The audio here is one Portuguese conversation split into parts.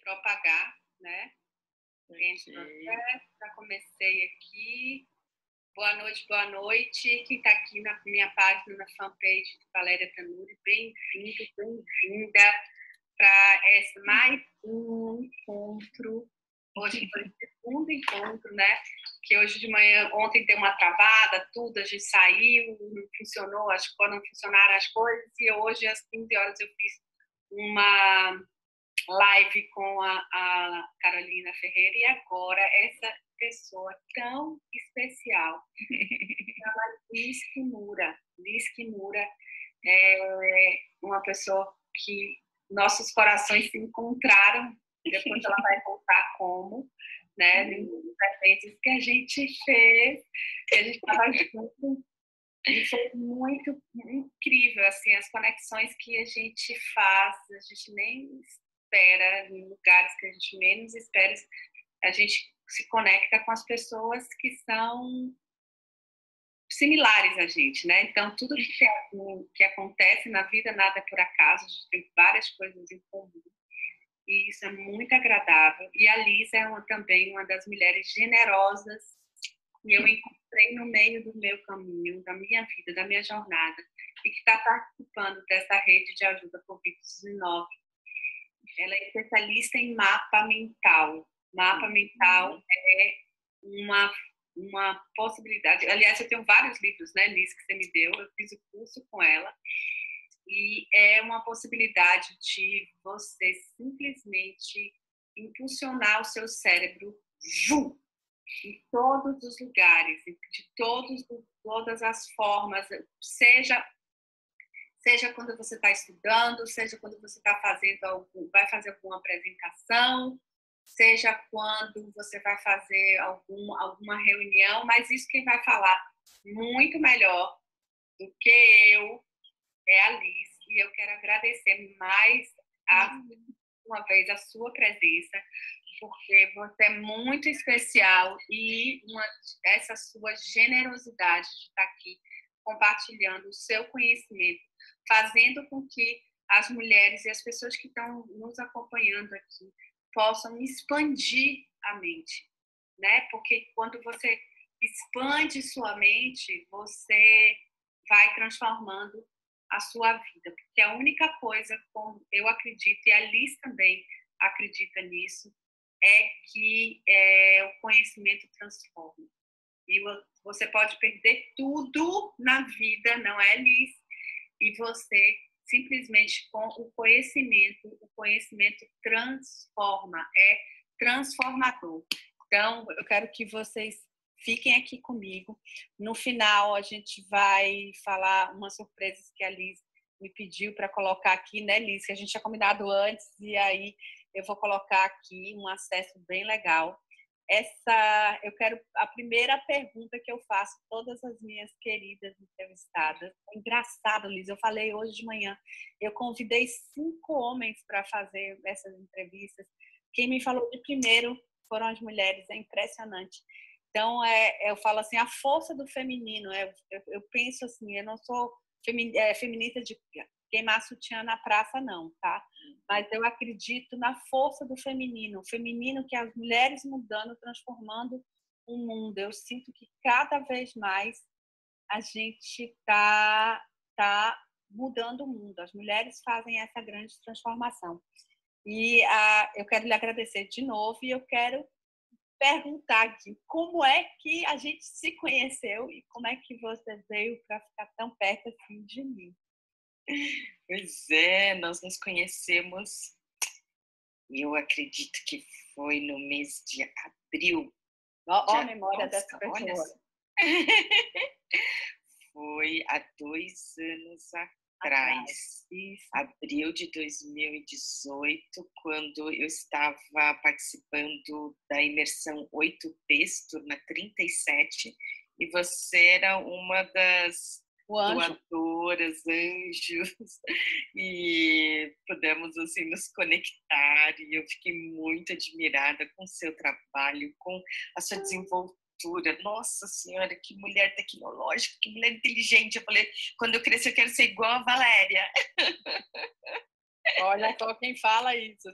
propagar, né? Já comecei aqui. Boa noite. Quem está aqui na minha página, na fanpage de Valéria Tanuri, bem-vindo, bem-vinda para mais um encontro. Hoje foi o segundo encontro, né? Que hoje de manhã, ontem deu uma travada, tudo, a gente saiu, não funcionou, não funcionaram as coisas, e hoje às 15 horas eu fiz uma live com a Carolina Ferreira, e agora essa pessoa tão especial, Liz Kimura é uma pessoa que nossos corações se encontraram, depois ela vai contar como, né, nos eventos que a gente fez, que a gente estava junto, e foi muito incrível, assim, as conexões que a gente faz, a gente nem espera, em lugares que a gente menos espera, a gente se conecta com as pessoas que são similares a gente, né? Então, tudo que acontece na vida, nada é por acaso, a gente tem várias coisas em comum, e isso é muito agradável. E a Liz é também uma das mulheres generosas que eu encontrei no meio do meu caminho, da minha vida, da minha jornada, e que está participando dessa rede de ajuda Covid-19. Ela é especialista em mapa mental. Mapa mental é uma possibilidade. Aliás, eu tenho vários livros, né, Liz, que você me deu. Eu fiz o curso com ela. E é uma possibilidade de você simplesmente impulsionar o seu cérebro em todos os lugares, de todas as formas, seja quando você está estudando, seja quando você está vai fazer alguma apresentação, seja quando você vai fazer alguma reunião, mas isso quem vai falar muito melhor do que eu é a Liz, e eu quero agradecer mais uma vez a sua presença, porque você é muito especial e essa sua generosidade de estar aqui compartilhando o seu conhecimento, fazendo com que as mulheres e as pessoas que estão nos acompanhando aqui possam expandir a mente, né? Porque quando você expande sua mente, você vai transformando a sua vida, porque a única coisa, como eu acredito, e a Liz também acredita nisso, é que o conhecimento transforma. E você pode perder tudo na vida, não é, Liz? E você, simplesmente com o conhecimento transforma, é transformador. Então, eu quero que vocês fiquem aqui comigo. No final, a gente vai falar umas surpresas que a Liz me pediu para colocar aqui, né, Liz? Que a gente tinha combinado antes, e aí eu vou colocar aqui um acesso bem legal. A primeira pergunta que eu faço a todas as minhas queridas entrevistadas. É engraçado, Liz, eu falei hoje de manhã, eu convidei 5 homens para fazer essas entrevistas. Quem me falou de primeiro foram as mulheres, é impressionante. Então, eu falo assim, a força do feminino. Eu penso assim, eu não sou feminista de queimar sutiã na praça, não, tá? Mas eu acredito na força do feminino. O feminino que as mulheres mudando, transformando o mundo. Eu sinto que cada vez mais a gente tá mudando o mundo. As mulheres fazem essa grande transformação. E eu quero lhe agradecer de novo e eu quero perguntar aqui como é que a gente se conheceu e como é que você veio para ficar tão perto assim de mim. Pois é, nós nos conhecemos, eu acredito que foi no mês de abril. Ó a memória dessa pessoa. Foi há 2 anos atrás, abril de 2018, quando eu estava participando da imersão 8Ps, turma 37, e você era uma das doadoras, anjos, e pudemos assim nos conectar, e eu fiquei muito admirada com o seu trabalho, com a sua desenvoltura. Nossa Senhora, que mulher tecnológica, que mulher inteligente. Eu falei, quando eu crescer eu quero ser igual a Valéria. Olha só quem fala isso.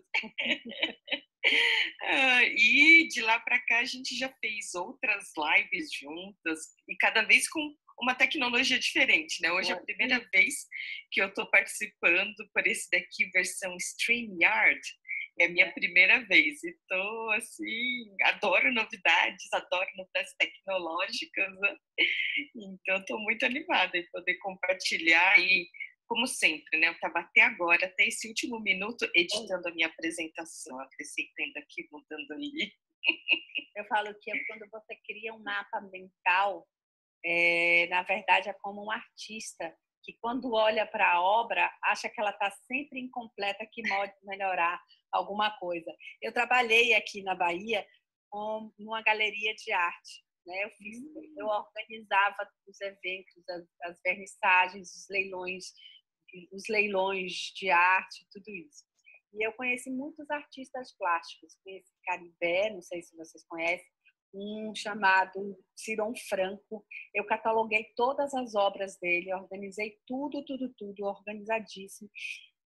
E de lá para cá a gente já fez outras lives juntas e cada vez com uma tecnologia diferente, né? Hoje é a primeira vez que eu estou participando por esse daqui, versão StreamYard. É a minha primeira vez. E tô, assim, adoro novidades tecnológicas, né? Então, estou muito animada em poder compartilhar e, como sempre, né? Eu estava até agora, até esse último minuto, editando a minha apresentação, acrescentando aqui, mudando ali. Eu falo que quando você cria um mapa mental, na verdade é como um artista que quando olha para a obra acha que ela está sempre incompleta, que pode melhorar alguma coisa. Eu trabalhei aqui na Bahia numa galeria de arte, né? Eu organizava os eventos, as vernissagens, os leilões de arte, tudo isso. E eu conheci muitos artistas plásticos. Conheci Caribé, não sei se vocês conhecem, um chamado Ciron Franco. Eu cataloguei todas as obras dele, organizei tudo, organizadíssimo.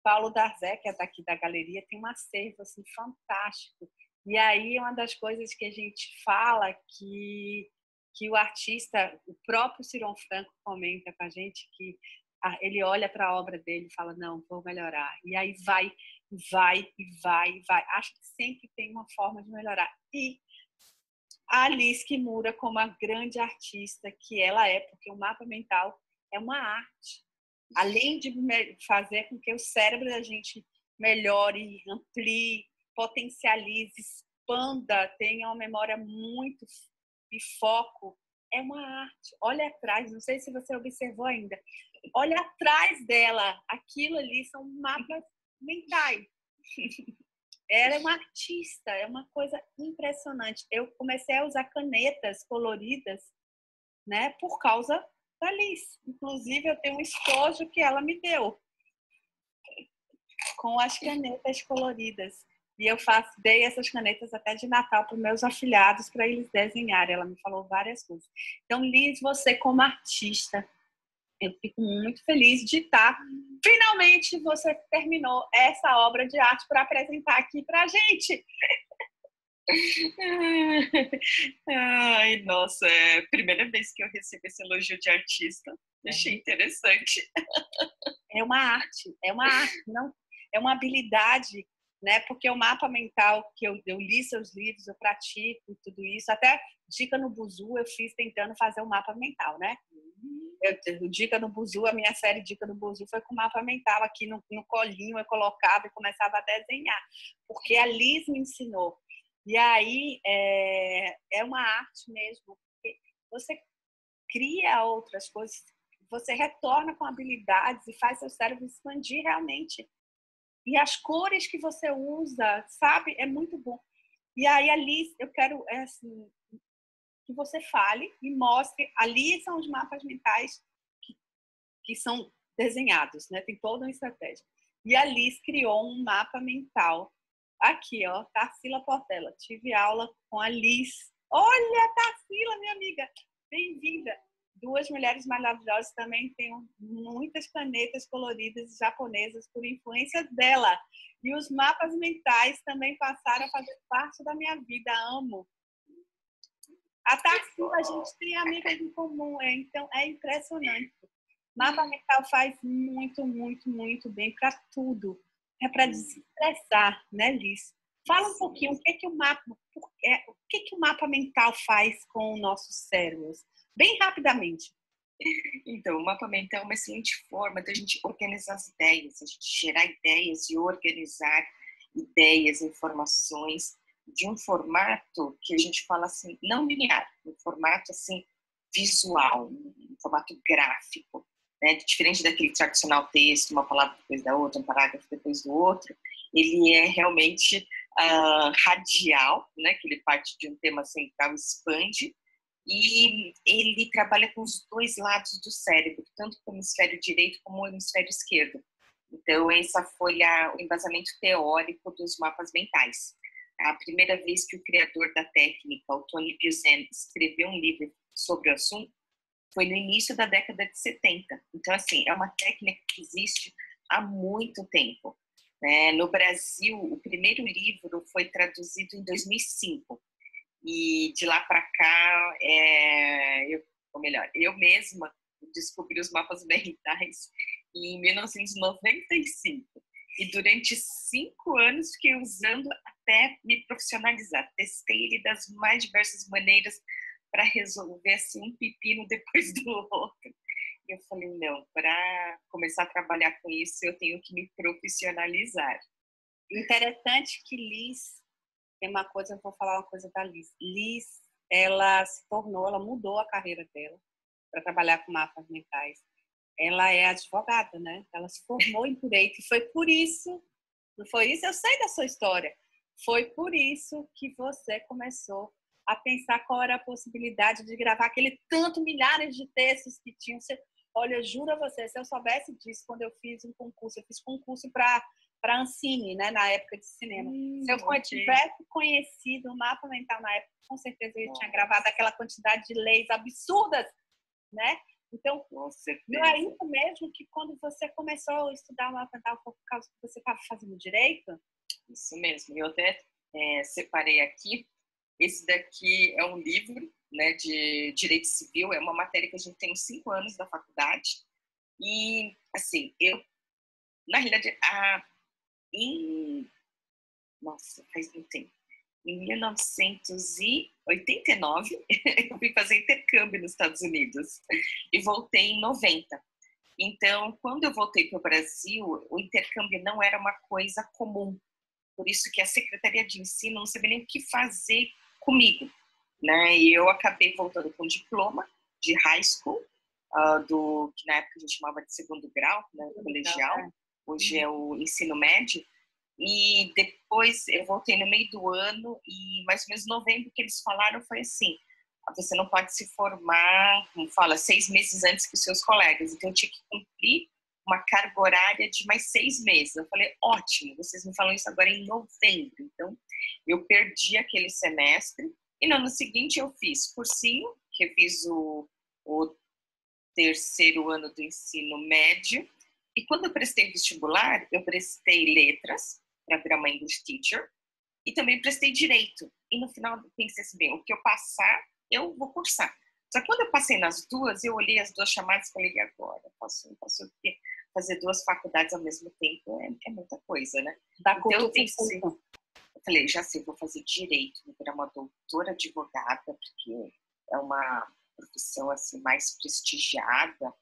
Paulo Darzé, que é daqui da galeria, tem um acervo assim, fantástico. E aí, uma das coisas que a gente fala que o artista, o próprio Ciron Franco comenta com a gente que ele olha para a obra dele e fala, não, vou melhorar. E aí vai. Acho que sempre tem uma forma de melhorar. E a Alice Kimura, como a grande artista que ela é, porque o mapa mental é uma arte. Além de fazer com que o cérebro da gente melhore, amplie, potencialize, expanda, tenha uma memória muito e foco, é uma arte. Olha atrás, não sei se você observou ainda, olha atrás dela, aquilo ali são mapas mentais. Ela é uma artista, é uma coisa impressionante. Eu comecei a usar canetas coloridas, né, por causa da Liz. Inclusive, eu tenho um estojo que ela me deu com as canetas coloridas. E eu dei essas canetas até de Natal para os meus afilhados, para eles desenharem. Ela me falou várias coisas. Então, Liz, você como artista, eu fico muito feliz de estar. Finalmente, você terminou essa obra de arte para apresentar aqui para a gente. Ai, nossa, é a primeira vez que eu recebo esse elogio de artista. Achei interessante. É uma arte, não, é uma habilidade, né? Porque o mapa mental que eu li seus livros, eu pratico e tudo isso, até Dica no Buzu eu fiz tentando fazer um mapa mental, né? Dica no Buzu, a minha série Dica no Buzu foi com mapa mental aqui no colinho, eu colocava e começava a desenhar, porque a Liz me ensinou. E aí é uma arte mesmo, porque você cria outras coisas, você retorna com habilidades e faz seu cérebro expandir realmente. E as cores que você usa, sabe? É muito bom. E aí, Alice, eu quero assim, que você fale e mostre. Ali são os mapas mentais que são desenhados, né? Tem toda uma estratégia. E a Alice criou um mapa mental. Aqui, ó, Tarsila Portela. Tive aula com a Alice. Olha, Tarsila, minha amiga. Bem-vinda. Duas mulheres maravilhosas, também tenho muitas canetas coloridas japonesas por influência dela. E os mapas mentais também passaram a fazer parte da minha vida. Amo. A Tarsila, a gente tem amigas em comum, então é impressionante. Mapa mental faz muito, muito, muito bem para tudo. É para desestressar, né, Liz? Fala um pouquinho o que o mapa mental faz com os nossos cérebros. Bem rapidamente. Então, o mapa mental é uma excelente forma de a gente organizar as ideias, a gente gerar ideias e organizar ideias, informações de um formato que a gente fala assim, não linear, um formato assim visual, um formato gráfico, né? Diferente daquele tradicional texto, uma palavra depois da outra, um parágrafo depois do outro, ele é realmente radial, né? Que ele parte de um tema central e expande, e ele trabalha com os dois lados do cérebro, tanto com o hemisfério direito como o hemisfério esquerdo. Então, essa foi o embasamento teórico dos mapas mentais. A primeira vez que o criador da técnica, o Tony Buzan, escreveu um livro sobre o assunto foi no início da década de 70. Então, assim, é uma técnica que existe há muito tempo. No Brasil, o primeiro livro foi traduzido em 2005. E de lá para cá, eu mesma descobri os mapas mentais em 1995. E durante 5 anos fiquei usando até me profissionalizar. Testei ele das mais diversas maneiras para resolver assim, um pepino depois do outro. E eu falei, não, para começar a trabalhar com isso, eu tenho que me profissionalizar. Interessante que Liz, tem uma coisa, eu vou falar uma coisa da Liz. Liz, ela mudou a carreira dela para trabalhar com mapas mentais. Ela é advogada, né? Ela se formou em direito e foi por isso, não foi isso? Eu sei da sua história. Foi por isso que você começou a pensar qual era a possibilidade de gravar aquele tanto, milhares de textos que tinham. Olha, eu juro a você, se eu soubesse disso quando eu fiz um concurso, eu fiz concurso para Ancine, né, na época de cinema. Se eu tivesse conhecido o mapa mental na época, com certeza eu tinha gravado aquela quantidade de leis absurdas, né? Então, não é isso mesmo que quando você começou a estudar o mapa mental por causa que você estava fazendo direito? Isso mesmo. Eu até separei aqui. Esse daqui é um livro, né, de direito civil. É uma matéria que a gente tem uns 5 anos da faculdade. E, assim, na realidade, faz muito tempo. Em 1989, eu fui fazer intercâmbio nos Estados Unidos e voltei em 90. Então, quando eu voltei para o Brasil, o intercâmbio não era uma coisa comum. Por isso que a Secretaria de Ensino não sabia nem o que fazer comigo, né? E eu acabei voltando com diploma de high school, que na época a gente chamava de segundo grau, né, colegial. Hoje é o ensino médio. E depois eu voltei no meio do ano e mais ou menos em novembro que eles falaram foi assim, você não pode se formar, como fala, 6 meses antes que os seus colegas. Então eu tinha que cumprir uma carga horária de mais 6 meses. Eu falei, ótimo, vocês me falam isso agora em novembro. Então eu perdi aquele semestre e no ano seguinte eu fiz cursinho, que eu fiz o terceiro ano do ensino médio. E quando eu prestei vestibular, eu prestei letras, para virar uma English teacher, e também prestei direito. E no final eu pensei assim, bem, o que eu passar, eu vou cursar. Só que quando eu passei nas duas, eu olhei as duas chamadas e falei, e agora? Posso o quê? Fazer 2 faculdades ao mesmo tempo é muita coisa, né? Então eu pensei, eu falei, já sei, vou fazer direito, vou virar uma doutora advogada, porque é uma profissão assim mais prestigiada,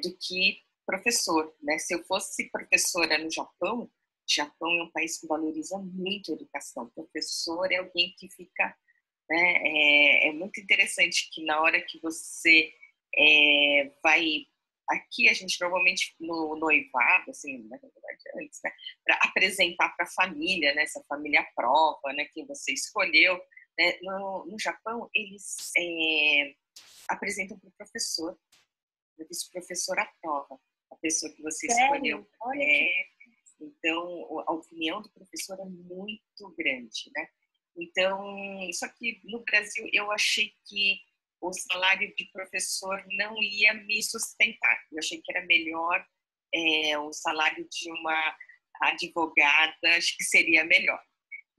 do que professor, né? Se eu fosse professora no Japão é um país que valoriza muito a educação. O professor é alguém que fica, né? É muito interessante que na hora que você vai... Aqui a gente normalmente no noivado, assim, na verdade antes, né? Para apresentar para a família, né? Se a família aprova, né? Quem você escolheu. Né? No Japão, eles apresentam para o professor. O professor aprova a pessoa que você escolheu. Então, a opinião do professor é muito grande, né? Então, só que no Brasil eu achei que o salário de professor não ia me sustentar. Eu achei que era melhor o salário de uma advogada, acho que seria melhor.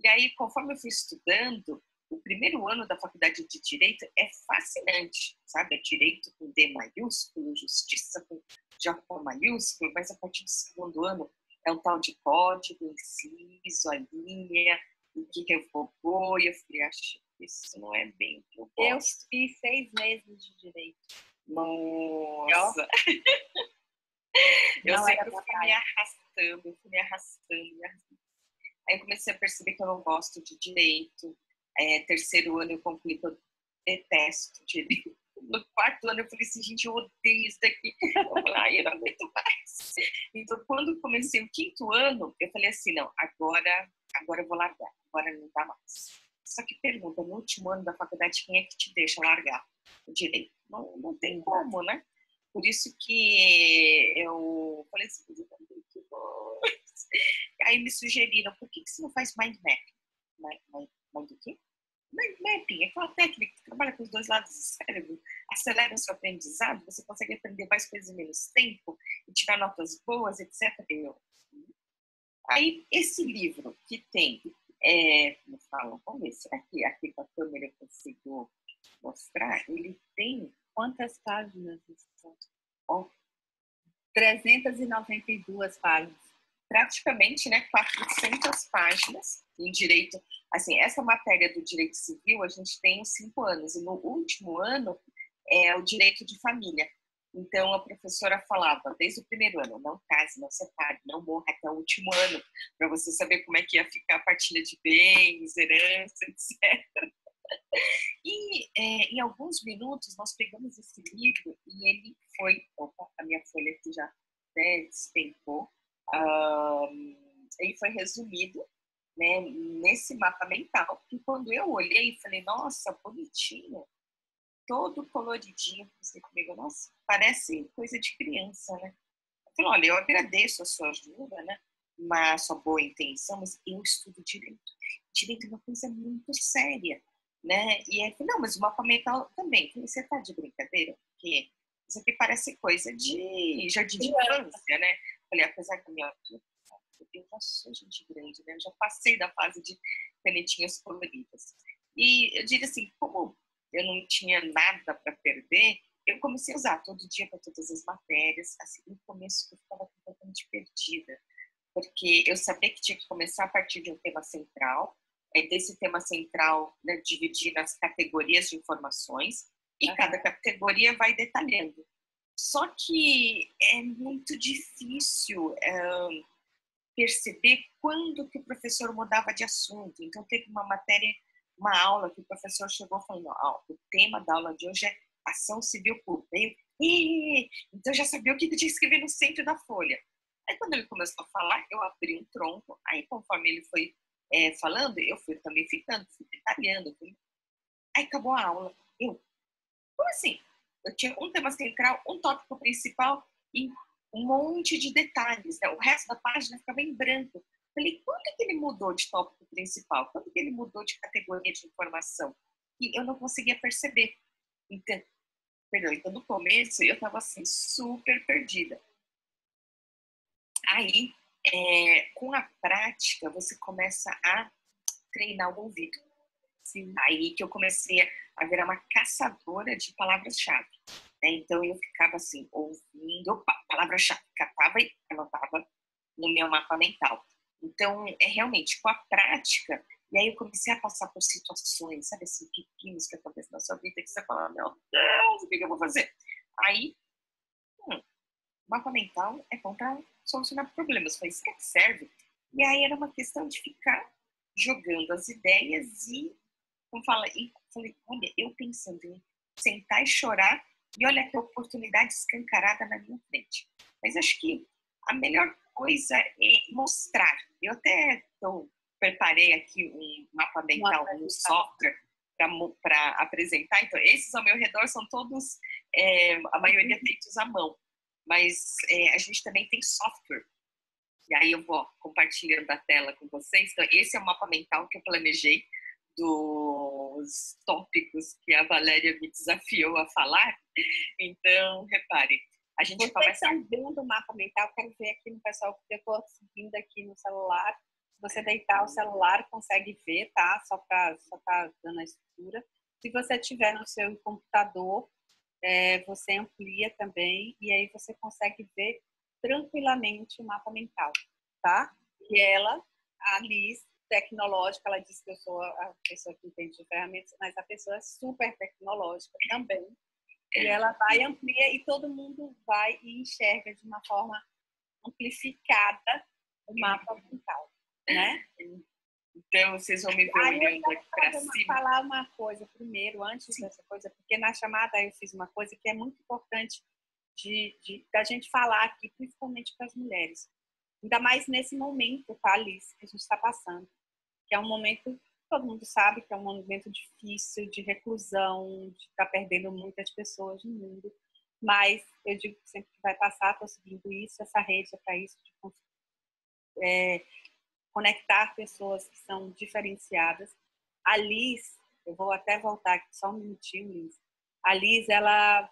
E aí, conforme eu fui estudando, o primeiro ano da faculdade de Direito é fascinante, sabe? É Direito com D maiúsculo, Justiça com J maiúsculo, mas a partir do segundo ano é um tal de código, inciso, a linha, o que revogou, e eu falei, acho que isso não é bem o que eu gosto. Eu fiz 6 meses de Direito. Nossa! Eu sempre fui me arrastando. Aí eu comecei a perceber que eu não gosto de direito. Terceiro ano eu concluí que eu detesto direito. No 4º ano eu falei assim, gente, eu odeio isso daqui. Eu falei, eu não aguento mais. Então, quando comecei o 5º ano, eu falei assim, não, agora eu vou largar. Agora não dá mais. Só que pergunta, no último ano da faculdade, quem é que te deixa largar o direito? Não tem como, né? Por isso que eu falei assim, aí me sugeriram, por que você não faz mind mapping? Mind o quê? Mind mapping é aquela técnica que trabalha com os 2 lados do cérebro, acelera o seu aprendizado, você consegue aprender mais coisas em menos tempo e tirar notas boas, etc. Aí, esse livro que tem, como falam, vamos ver, será que aqui com a câmera eu consigo mostrar? Ele tem Quantas páginas? ó, 392 páginas. praticamente, né, 400 páginas em direito. Assim, essa matéria do direito civil a gente tem 5 anos, e no último ano é o direito de família. Então, a professora falava, desde o primeiro ano, não case, não separe, não morra até o último ano, para você saber como é que ia ficar a partilha de bens, herança, etc. E em alguns minutos nós pegamos esse livro e ele foi... Opa, a minha folha aqui já despencou. Ele foi resumido, né, nesse mapa mental, que quando eu olhei, falei, nossa, bonitinho, todo coloridinho, pensei comigo, nossa, parece coisa de criança, né? Eu falei, olha, eu agradeço a sua ajuda, né, a sua boa intenção, mas eu estudo direito. Direito é uma coisa muito séria, né? E aí, não, mas o mapa mental também. Falei, você tá de brincadeira? Porque isso aqui parece coisa de jardim de infância, né? Falei, apesar que a minha... Eu já sou gente grande, né? Eu já passei da fase de canetinhas coloridas. E eu diria assim, como eu não tinha nada para perder, eu comecei a usar todo dia para todas as matérias. Assim, no começo eu ficava completamente perdida, porque eu sabia que tinha que começar a partir de um tema central, desse tema central, né, dividir nas categorias de informações, e cada categoria vai detalhando. Só que é muito difícil perceber quando que o professor mudava de assunto. Então, teve uma matéria, uma aula que o professor chegou falando, o tema da aula de hoje é ação civil pública. Então, eu já sabia o que eu tinha que escrever no centro da folha. Aí, quando ele começou a falar, eu abri um tronco. Aí, conforme ele foi falando, eu fui também ficando, fui detalhando. Aí, acabou a aula. Como assim? Eu tinha um tema central, um tópico principal e um monte de detalhes, né? O resto da página ficava em branco. Falei, quando que ele mudou de tópico principal? Quando que ele mudou de categoria de informação? E eu não conseguia perceber. Então, no começo eu estava assim, super perdida. Aí, com a prática, você começa a treinar o ouvido. Sim. Aí que eu comecei a virar uma caçadora de palavras-chave. Né? Então, eu ficava assim, ouvindo, palavra-chave, catava e anotava no meu mapa mental. Então, realmente, com a prática, e aí eu comecei a passar por situações, sabe, assim, pepinos que acontecem na sua vida, que você fala, meu Deus, o que eu vou fazer? Aí, mapa mental é bom para solucionar problemas. Falei, será que serve? E aí era uma questão de ficar jogando as ideias e, como fala, e falei, olha, eu pensando em sentar e chorar, e olha que oportunidade escancarada na minha frente. Mas acho que a melhor coisa é mostrar. Eu até preparei aqui um mapa mental, um software para apresentar. Então, esses ao meu redor são todos, a maioria feitos à mão. Mas a gente também tem software. E aí eu vou compartilhando a tela com vocês. Então, esse é o mapa mental que eu planejei dos tópicos que a Valéria me desafiou a falar. Então, repare, a gente Vocês começa... estão vendo o mapa mental, quero ver aqui no pessoal que eu estou seguindo aqui no celular. Se você deitar o celular, consegue ver, tá? Só tá dando a estrutura. Se você tiver no seu computador, você amplia também e aí você consegue ver tranquilamente o mapa mental, tá? E ela, a Liz, tecnológica, ela disse que eu sou a pessoa que entende de ferramentas, mas a pessoa é super tecnológica também. E ela vai amplia e todo mundo vai e enxerga de uma forma amplificada o mapa mental, né? Então, vocês vão me ver olhando aqui para cima. Eu vou falar uma coisa primeiro, antes dessa coisa, porque na chamada eu fiz uma coisa que é muito importante da gente falar aqui, principalmente para as mulheres. Ainda mais nesse momento, tá, Alice, que a gente está passando. Que é um momento, todo mundo sabe que é um momento difícil, de reclusão, de estar perdendo muitas pessoas no mundo. Mas eu digo que sempre que vai passar, estou seguindo isso, essa rede é para isso, de conectar pessoas que são diferenciadas. A Liz, eu vou até voltar aqui só um minutinho, Liz. A Liz, ela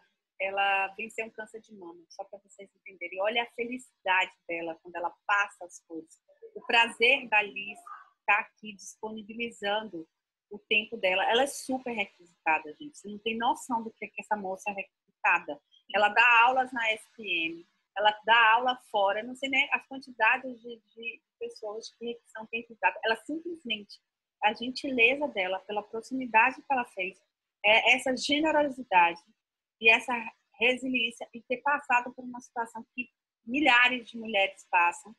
venceu um câncer de mama, só para vocês entenderem. Olha a felicidade dela quando ela passa as coisas. o prazer da Liz estar aqui disponibilizando o tempo dela. Ela é super requisitada, gente. Você não tem noção do que é que essa moça é requisitada. Ela dá aulas na SPM, ela dá aula fora, não sei nem as quantidades de pessoas que são requisitadas. Ela simplesmente, a gentileza dela, pela proximidade que ela fez, essa generosidade e essa resiliência e ter passado por uma situação que milhares de mulheres passam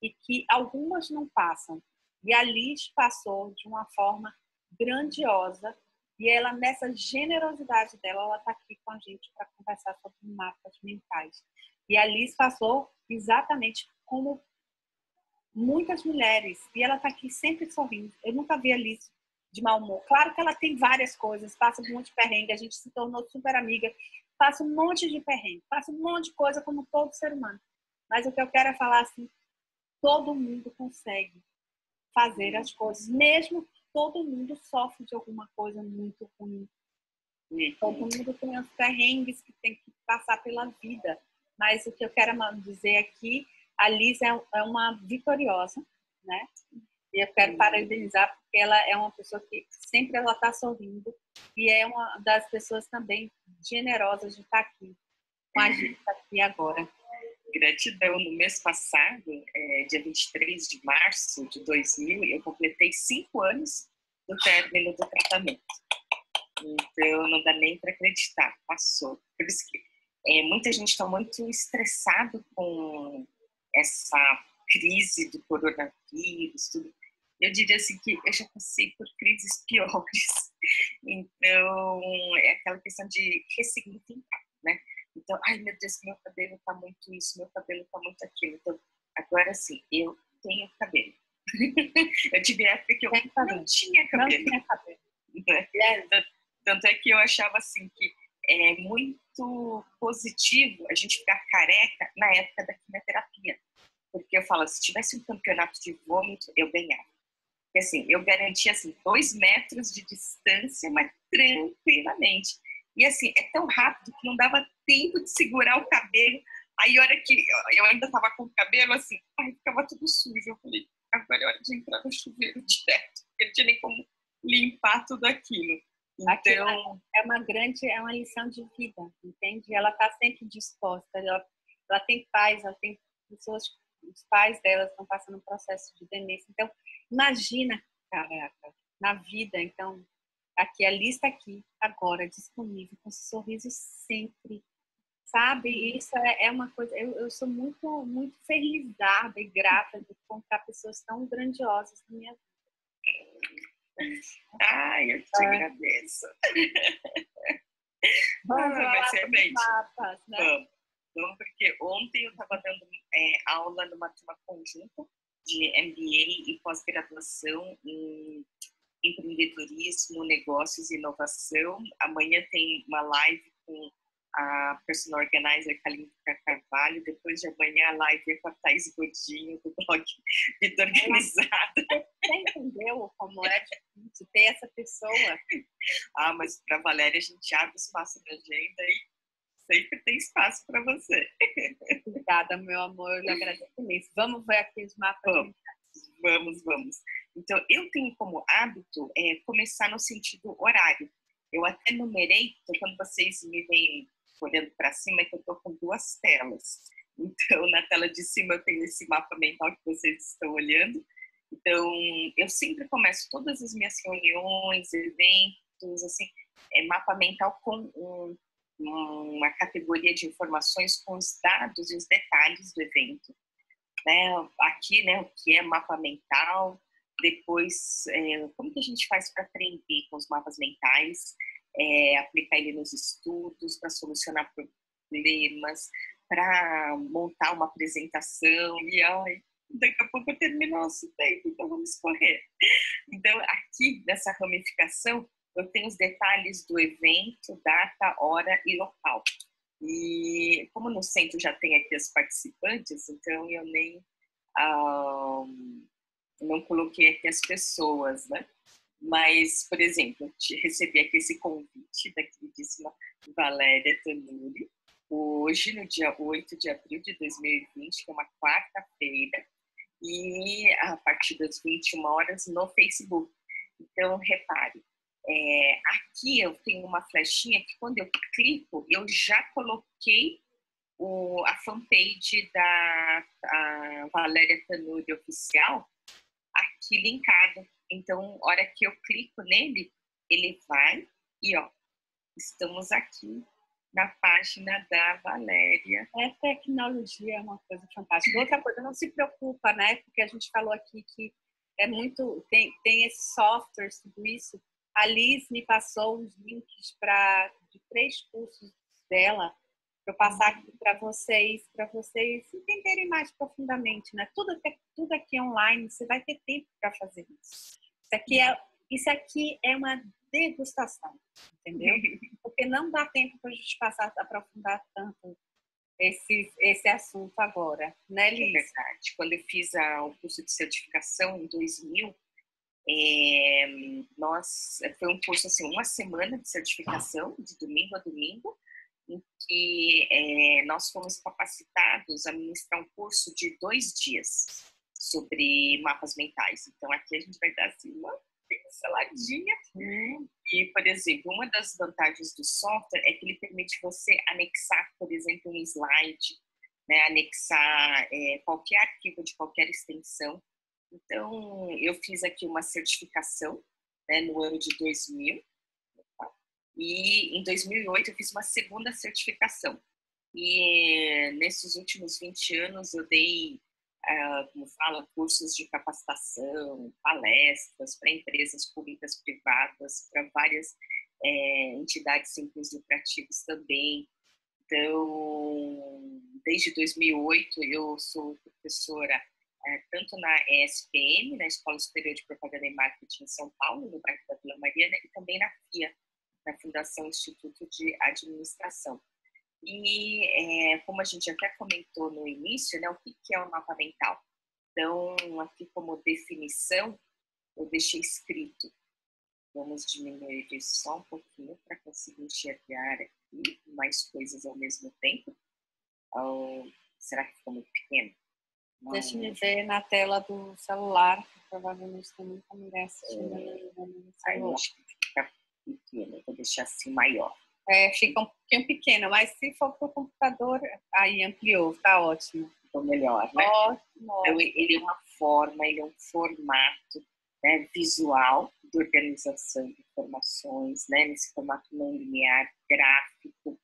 e que algumas não passam. E a Liz passou de uma forma grandiosa e ela, nessa generosidade dela, ela está aqui com a gente para conversar sobre mapas mentais. E a Liz passou exatamente como muitas mulheres e ela está aqui sempre sorrindo. Eu nunca vi a Liz de mau humor. Claro que ela tem várias coisas, passa um monte de perrengue, a gente se tornou super amiga, passa um monte de perrengue, passa um monte de coisa como todo ser humano. Mas o que eu quero é falar assim, todo mundo consegue fazer as coisas, mesmo que todo mundo sofre de alguma coisa muito ruim. Todo mundo tem os perrengues que tem que passar pela vida. Mas o que eu quero dizer aqui, a Liz é uma vitoriosa, né? E eu quero parabenizar porque ela é uma pessoa que sempre ela está sorrindo e é uma das pessoas também generosas de estar aqui com a gente aqui agora. Gratidão. No mês passado, dia 23 de março de 2000, eu completei 5 anos do término do tratamento. Então, não dá nem para acreditar, passou. Por isso que muita gente está muito estressado com essa crise do coronavírus, tudo. Eu diria assim que eu já passei por crises piores. Então, é aquela questão de ressignificar, né? Então, ai meu Deus, meu cabelo tá muito isso, meu cabelo tá muito aquilo. Então, agora sim, eu tenho cabelo. Eu tive época que eu não tinha cabelo. Não tinha cabelo. Tanto é que eu achava assim que é muito positivo a gente ficar careca na época da quimioterapia. Porque eu falo, se tivesse um campeonato de vômito, eu ganhava. Porque assim, eu garantia assim, 2 metros de distância, mas tranquilamente. E assim, é tão rápido que não dava tempo de segurar o cabelo. Aí, a hora que eu ainda tava com o cabelo, assim, ai, ficava tudo sujo. Eu falei, agora é hora de entrar no chuveiro direto. Porque não tinha nem como limpar tudo aquilo. Então, é uma lição de vida, entende? Ela está sempre disposta, ela tem paz, ela tem pessoas, os pais dela estão passando um processo de demência. Então, imagina, caraca, na vida, então, aqui, a lista aqui, agora, disponível, com esse sorriso sempre, sabe? E isso é uma coisa, eu sou muito, muito felizada e grata de encontrar pessoas tão grandiosas na minha vida. Ai, eu te agradeço. Vamos vai ser bem. Mapas, né? Vamos, porque ontem eu estava dando aula numa turma conjunta de MBA e pós-graduação em empreendedorismo, negócios e inovação. Amanhã tem uma live com a personal organizer Kalinka Carvalho. Depois de amanhã a live é com a Thais Godinho, do blog Vida Organizada. Você entendeu como é difícil ter essa pessoa? Mas para a Valéria a gente abre espaço na agenda e sempre tem espaço para você. Obrigada, meu amor. Eu lhe agradeço isso. Vamos ver aqui os mapas. Vamos. Então, eu tenho como hábito começar no sentido horário. Eu até numerei, então, quando vocês me veem olhando para cima, é que eu estou com 2 telas. Então, na tela de cima eu tenho esse mapa mental que vocês estão olhando. Então, eu sempre começo todas as minhas reuniões, eventos, assim, mapa mental com uma categoria de informações com os dados e os detalhes do evento. Né? Aqui, né, o que é mapa mental, depois, como que a gente faz para aprender com os mapas mentais, aplicar ele nos estudos, para solucionar problemas, para montar uma apresentação, e daqui a pouco eu termino nosso tempo, então vamos correr. Então, aqui, nessa ramificação, eu tenho os detalhes do evento, data, hora e local. E como no centro já tem aqui as participantes, então eu nem não coloquei aqui as pessoas, né? Mas, por exemplo, eu recebi aqui esse convite da queridíssima Valéria Tanuri, hoje, no dia 8 de abril de 2020, que é uma quarta-feira, e a partir das 21 horas no Facebook. Então, repare, aqui eu tenho uma flechinha que quando eu clico, eu já coloquei a fanpage da Valéria Tanuri Oficial aqui linkado. Então, a hora que eu clico nele, ele vai e, ó, estamos aqui na página da Valéria. Tecnologia é uma coisa fantástica. Outra coisa, não se preocupa, né? Porque a gente falou aqui que é muito... Tem esses softwares, tudo isso. A Liz me passou uns links de 3 cursos dela para eu passar aqui para vocês entenderem mais profundamente, né? Tudo aqui online, você vai ter tempo para fazer isso. Isso aqui é uma degustação, entendeu? Porque não dá tempo para a gente aprofundar tanto esse assunto agora, né, Liz? É verdade. Quando eu fiz o curso de certificação em 2000, foi um curso assim, uma semana de certificação, de domingo a domingo, em que nós fomos capacitados a ministrar um curso de 2 dias sobre mapas mentais. Então, aqui a gente vai dar assim, uma pinceladinha. E, por exemplo, uma das vantagens do software é que ele permite você anexar, por exemplo, um slide, né? Anexar qualquer arquivo de qualquer extensão. Então, eu fiz aqui uma certificação, né, no ano de 2000. E em 2008 eu fiz uma segunda certificação. E nesses últimos 20 anos eu dei, como fala, cursos de capacitação, palestras para empresas públicas, privadas, para várias entidades sem fins lucrativos também. Então, desde 2008 eu sou professora tanto na ESPM, na Escola Superior de Propaganda e Marketing em São Paulo, no bairro da Vila Mariana, e também na FIA, na Fundação Instituto de Administração. E como a gente até comentou no início, né, o que é o mapa mental? Então, aqui como definição, eu deixei escrito. Vamos diminuir isso só um pouquinho para conseguir enxergar aqui mais coisas ao mesmo tempo. Será que ficou muito pequeno? Deixa eu ver na tela do celular, que provavelmente também está merece. Aí eu acho que fica pequeno, vou deixar assim maior. Fica um pouquinho pequeno, mas se for para o computador, aí ampliou, tá ótimo. Ficou melhor, né? Ótimo. Então, ele é uma forma, ele é um formato, né, visual de organização de informações, né, nesse formato não linear, gráfico,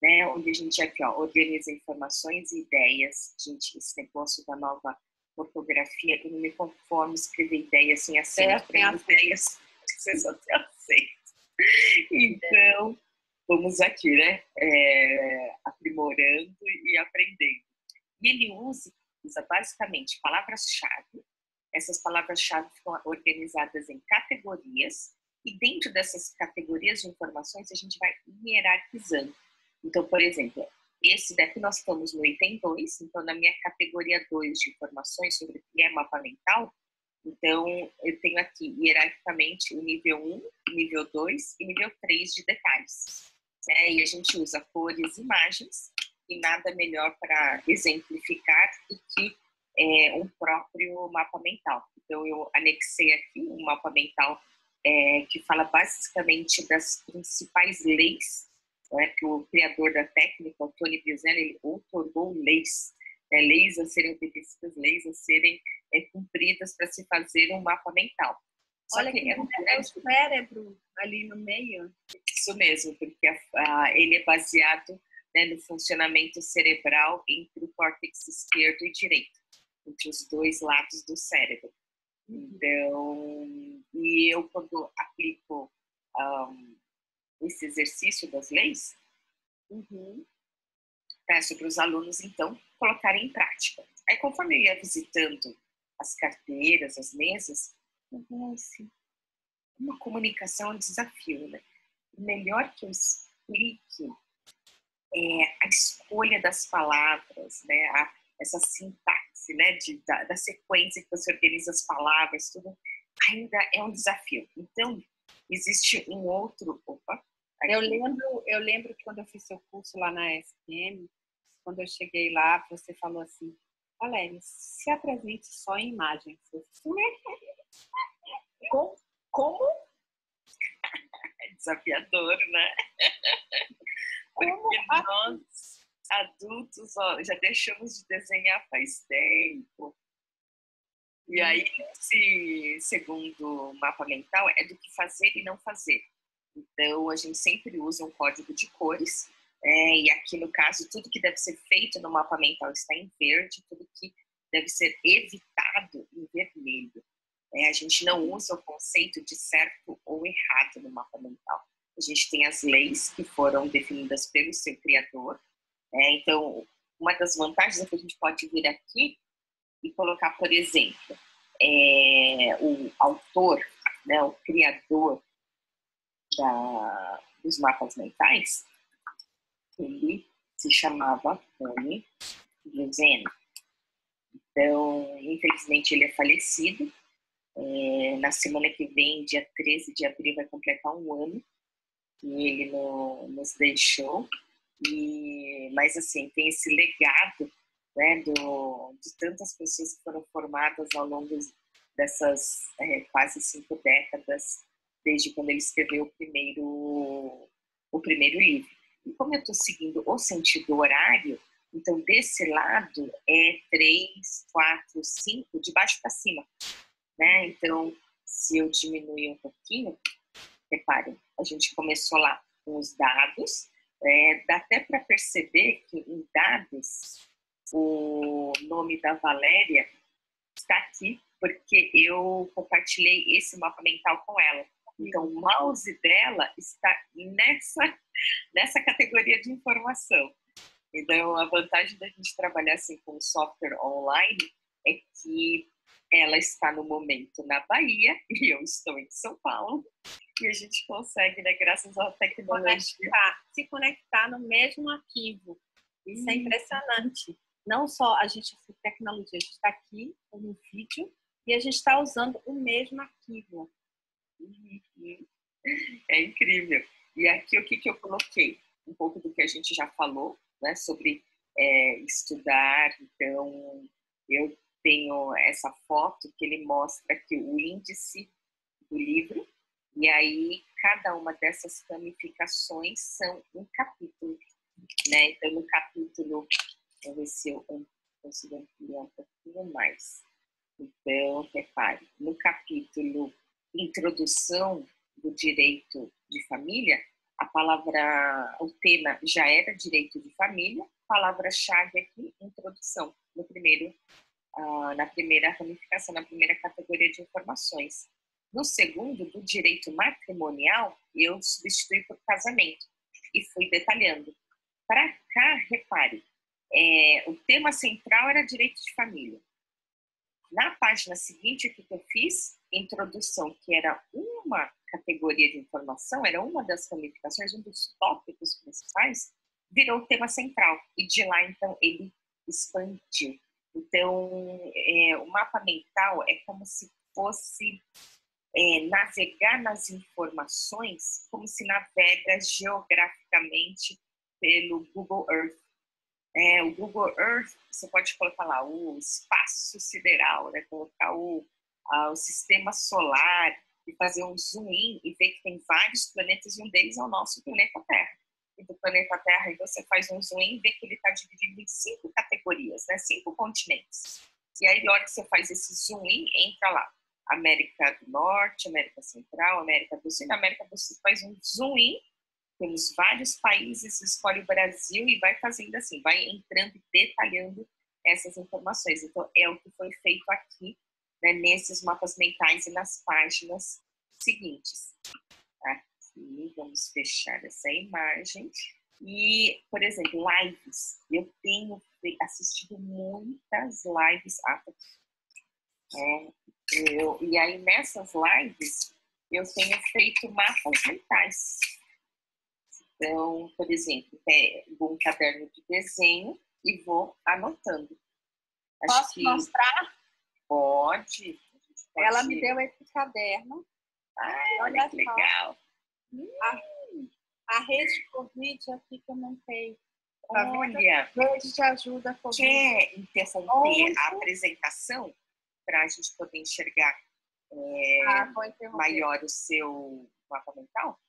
né, onde a gente aqui, ó, organiza informações e ideias. Gente, esse negócio da nova ortografia, eu não me conformo escrever ideias sem acento, ideias vocês até aceitam. Então, vamos aqui, né, aprimorando e aprendendo. E ele usa basicamente palavras-chave. Essas palavras-chave ficam organizadas em categorias, e dentro dessas categorias de informações a gente vai hierarquizando. Então, por exemplo, esse daqui nós estamos no item 2, então na minha categoria 2 de informações sobre o que é mapa mental, então eu tenho aqui hierarquicamente o nível 1, nível 2 e nível 3 de detalhes. E a gente usa cores, imagens, e nada melhor para exemplificar do que um próprio mapa mental. Então eu anexei aqui um mapa mental que fala basicamente das principais leis, que o criador da técnica, o Tony Buchanan, ele outorgou leis, leis a serem obedecidas, leis a serem cumpridas para se fazer um mapa mental. Olha que é o cérebro ali no meio. Isso mesmo, porque ele é baseado, né, no funcionamento cerebral entre o córtex esquerdo e direito, entre os dois lados do cérebro. Então, e eu quando aplico esse exercício das leis, peço para os alunos, então, colocarem em prática. Aí, conforme eu ia visitando as carteiras, as mesas, assim, uma comunicação é um desafio, né? Melhor que eu explique a escolha das palavras, né? Essa sintaxe, né? Da sequência que você organiza as palavras, tudo, ainda é um desafio. Então, existe um outro... Eu lembro que quando eu fiz seu curso lá na SPM, quando eu cheguei lá, você falou assim, Valéria, se apresente só em imagens. Como? É desafiador, né? Porque nós, adultos, ó, já deixamos de desenhar faz tempo. E aí, segundo o mapa mental, é do que fazer e não fazer. Então, a gente sempre usa um código de cores. E aqui, no caso, tudo que deve ser feito no mapa mental está em verde, tudo que deve ser evitado em vermelho. A gente não usa o conceito de certo ou errado no mapa mental. A gente tem as leis que foram definidas pelo seu criador. Então, uma das vantagens é que a gente pode vir aqui e colocar, por exemplo, o autor, né, o criador dos mapas mentais, ele se chamava Tony Bluesen. Então, infelizmente, ele é falecido. Na semana que vem, dia 13 de abril, vai completar um ano que ele nos deixou. Mas, assim, tem esse legado, né, de tantas pessoas que foram formadas ao longo dessas quase 5 décadas, desde quando ele escreveu o primeiro livro. E como eu estou seguindo o sentido horário, então desse lado é 3, 4, 5, de baixo para cima, né? Então, se eu diminuir um pouquinho, reparem, a gente começou lá com os dados, dá até para perceber que em dados o nome da Valéria está aqui, porque eu compartilhei esse mapa mental com ela. Então, o mouse dela está nessa categoria de informação. Então, a vantagem da gente trabalhar assim com software online é que ela está no momento na Bahia e eu estou em São Paulo. E a gente consegue, né, graças à tecnologia, se conectar no mesmo arquivo. Isso é impressionante. Não só a tecnologia, a gente está aqui no vídeo e a gente está usando o mesmo arquivo. É incrível. E aqui o que eu coloquei? Um pouco do que a gente já falou, né, sobre estudar. Então, eu tenho essa foto que ele mostra aqui o índice do livro, e aí cada uma dessas ramificações são um capítulo, né? Então, no capítulo, vou ver se eu consigo ampliar um pouquinho mais. Então, repare, no capítulo Introdução do Direito de Família, o tema já era direito de família, palavra-chave aqui, introdução, na primeira ramificação, na primeira categoria de informações. No segundo, do direito matrimonial, eu substituí por casamento e fui detalhando. Para cá, repare, o tema central era direito de família. Na página seguinte, o que eu fiz? Introdução, que era uma categoria de informação, era uma das ramificações, um dos tópicos principais, virou o tema central. E de lá, então, ele expandiu. Então, o mapa mental é como se fosse navegar nas informações, como se navega geograficamente pelo Google Earth. O Google Earth, você pode colocar lá o espaço sideral, né? Colocar o sistema solar e fazer um zoom in e ver que tem vários planetas e um deles é o nosso planeta Terra. E do planeta Terra aí você faz um zoom in e vê que ele está dividido em 5 categorias, né? 5 continentes. E aí, na hora que você faz esse zoom in, entra lá América do Norte, América Central, América do Sul. Na América do Sul faz um zoom in, temos vários países, escolhe o Brasil e vai fazendo assim, vai entrando e detalhando essas informações. Então, é o que foi feito aqui, né, nesses mapas mentais e nas páginas seguintes. Aqui, vamos fechar essa imagem. E, por exemplo, lives. Eu tenho assistido muitas lives. E aí, nessas lives, eu tenho feito mapas mentais. Então, por exemplo, pego um caderno de desenho e vou anotando. Posso mostrar? Pode. Ela me deu esse caderno. Olha que legal. A rede Covid aqui que eu montei Olha, rede de ajuda. Quer interromper a apresentação para a gente poder enxergar maior o seu mapa mental?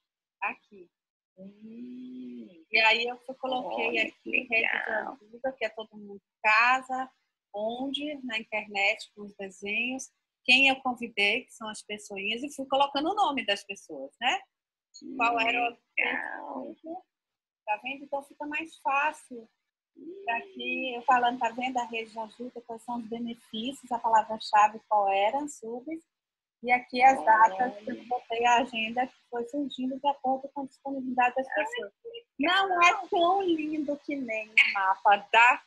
Aqui. E aí eu coloquei aqui rede de ajuda, que é todo mundo em casa, onde, na internet, com os desenhos, quem eu convidei, que são as pessoinhas, e fui colocando o nome das pessoas, né? Qual era o objetivo, tá vendo? Então fica mais fácil. Aqui eu falando, tá vendo a rede de ajuda, quais são os benefícios, a palavra-chave qual era, subs. E aqui as datas, eu botei a agenda que foi surgindo de acordo com a disponibilidade das pessoas. Não é tão lindo que nem o mapa da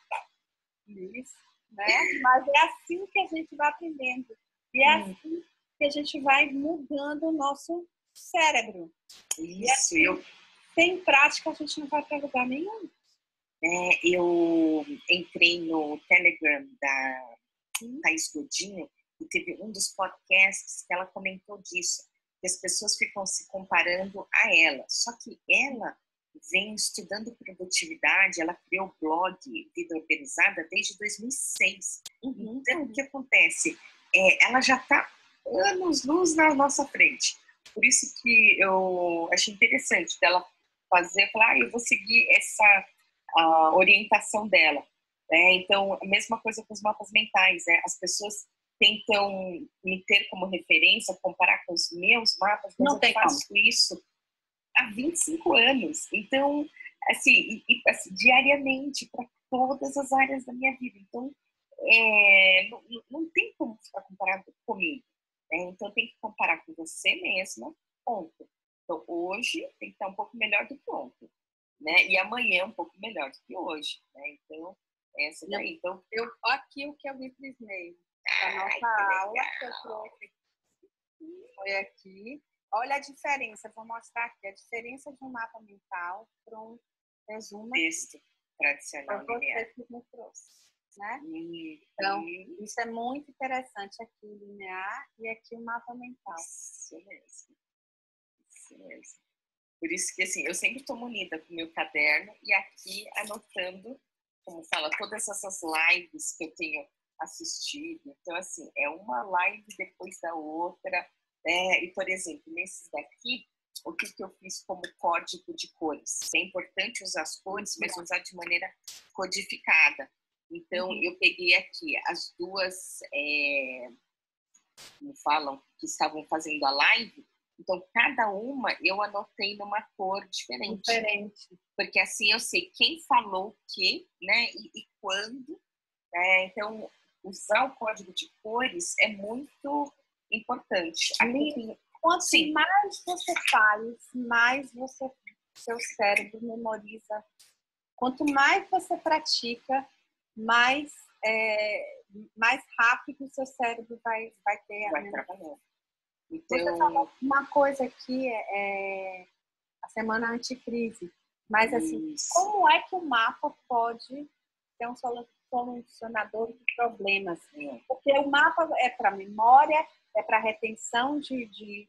Liz, né? Mas é assim que a gente vai aprendendo. E é assim que a gente vai mudando o nosso cérebro. Isso, sem prática a gente não vai para lugar nenhum. Eu entrei no Telegram da Thaís Godinho e teve um dos podcasts que ela comentou disso, que as pessoas ficam se comparando a ela. Só que ela vem estudando produtividade, ela criou o blog Vida Organizada desde 2006. Então, o que acontece? Ela já está anos-luz na nossa frente. Por isso que eu achei interessante dela falar, eu vou seguir essa orientação dela. Então, a mesma coisa com os mapas mentais. As pessoas tentam me ter como referência, comparar com os meus mapas, mas eu faço isso há 25 anos. Então, assim, diariamente, para todas as áreas da minha vida. Então, não tem como ficar comparado comigo. Então, tem que comparar com você mesma, ponto. Então, hoje tem que estar um pouco melhor do que ontem, né? E amanhã um pouco melhor do que hoje, né? Então, essa daí. Então, aqui o que eu me prismei. A nossa aula que eu trouxe foi aqui. Olha a diferença, vou mostrar aqui a diferença de um mapa mental para um resumo. Texto tradicional. Você que me trouxe, né? Então, isso é muito interessante aqui, o linear, e aqui o mapa mental. Isso mesmo. Isso mesmo. Por isso que, assim, eu sempre estou munida com o meu caderno e aqui anotando, como fala, todas essas lives que eu tenho assistido. Então, assim, é uma live depois da outra. E, por exemplo, nesses daqui, o que eu fiz como código de cores? É importante usar as cores, mas usar de maneira codificada. Então, eu peguei aqui as duas, como falam, que estavam fazendo a live. Então, cada uma eu anotei numa cor diferente. Porque assim eu sei quem falou o quê, né? E quando. Então, usar o código de cores é muito importante. Quanto mais você faz, mais seu cérebro memoriza. Quanto mais você pratica, mais rápido o seu cérebro vai ter a memória. Então, você falou uma coisa aqui, a semana anticrise. Mas, assim, como é que o mapa pode ser um solucionador de problemas? Porque o mapa é para memória, é para retenção de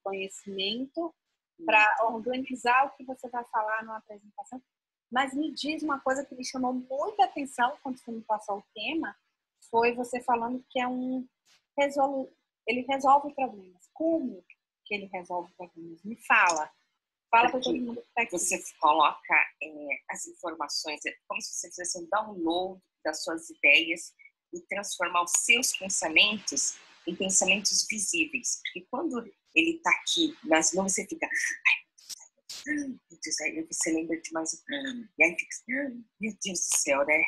conhecimento, para organizar o que você vai falar numa apresentação. Mas me diz uma coisa que me chamou muita atenção quando você me passou o tema, foi você falando que ele resolve problemas. Como que ele resolve problemas? Me fala. Fala para todo mundo que está aqui. Você coloca as informações, como se você fizesse um download das suas ideias e transformar os seus pensamentos em pensamentos visíveis. Porque quando ele está aqui nas nuvens, você fica... Aí você lembra de mais... E aí fica... Meu Deus do céu, né?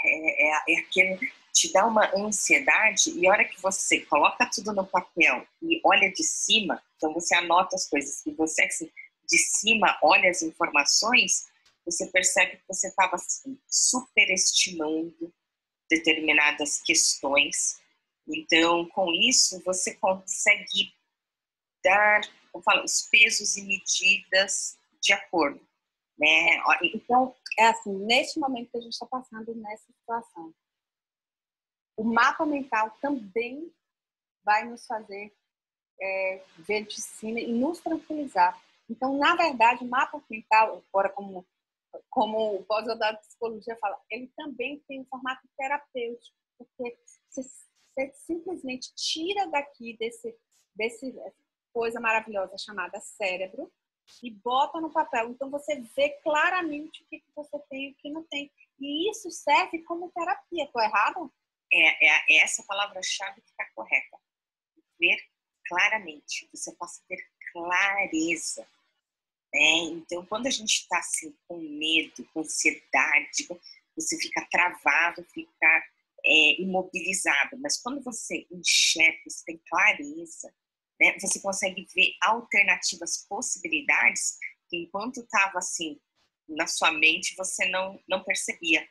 Aquele... Te dá uma ansiedade, e a hora que você coloca tudo no papel e olha de cima, então você anota as coisas, e você assim, de cima olha as informações, você percebe que você estava assim, superestimando determinadas questões. Então, com isso, você consegue dar, como falo, os pesos e medidas de acordo, né? Então, é assim, neste momento que a gente está passando nessa situação, o mapa mental também vai nos fazer ver de cima e nos tranquilizar. Então, na verdade, o mapa mental, agora como como o pós-doutorado de psicologia fala, ele também tem um formato terapêutico, porque você simplesmente tira daqui desse coisa maravilhosa chamada cérebro e bota no papel. Então você vê claramente o que você tem e o que não tem. E isso serve como terapia. Estou errada? É essa palavra-chave que está correta. Ver claramente. Você passa a ter clareza. Então, quando a gente está assim, com medo, com ansiedade, você fica travado, fica imobilizado. Mas quando você enxerga, você tem clareza, né, você consegue ver alternativas, possibilidades, que enquanto estava assim na sua mente, você não percebia.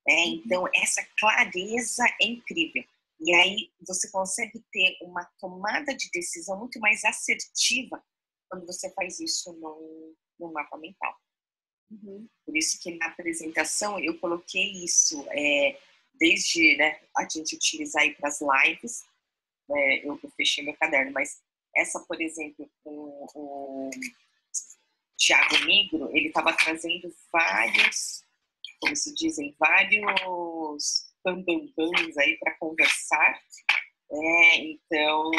Então, essa clareza é incrível. E aí você consegue ter uma tomada de decisão muito mais assertiva quando você faz isso no mapa mental. Por isso que na apresentação eu coloquei isso, desde, né, a gente utilizar aí para as lives, eu fechei meu caderno, mas essa, por exemplo, com o Thiago Negro, ele estava trazendo vários, como se dizem, vários bambambãs aí para conversar. Então,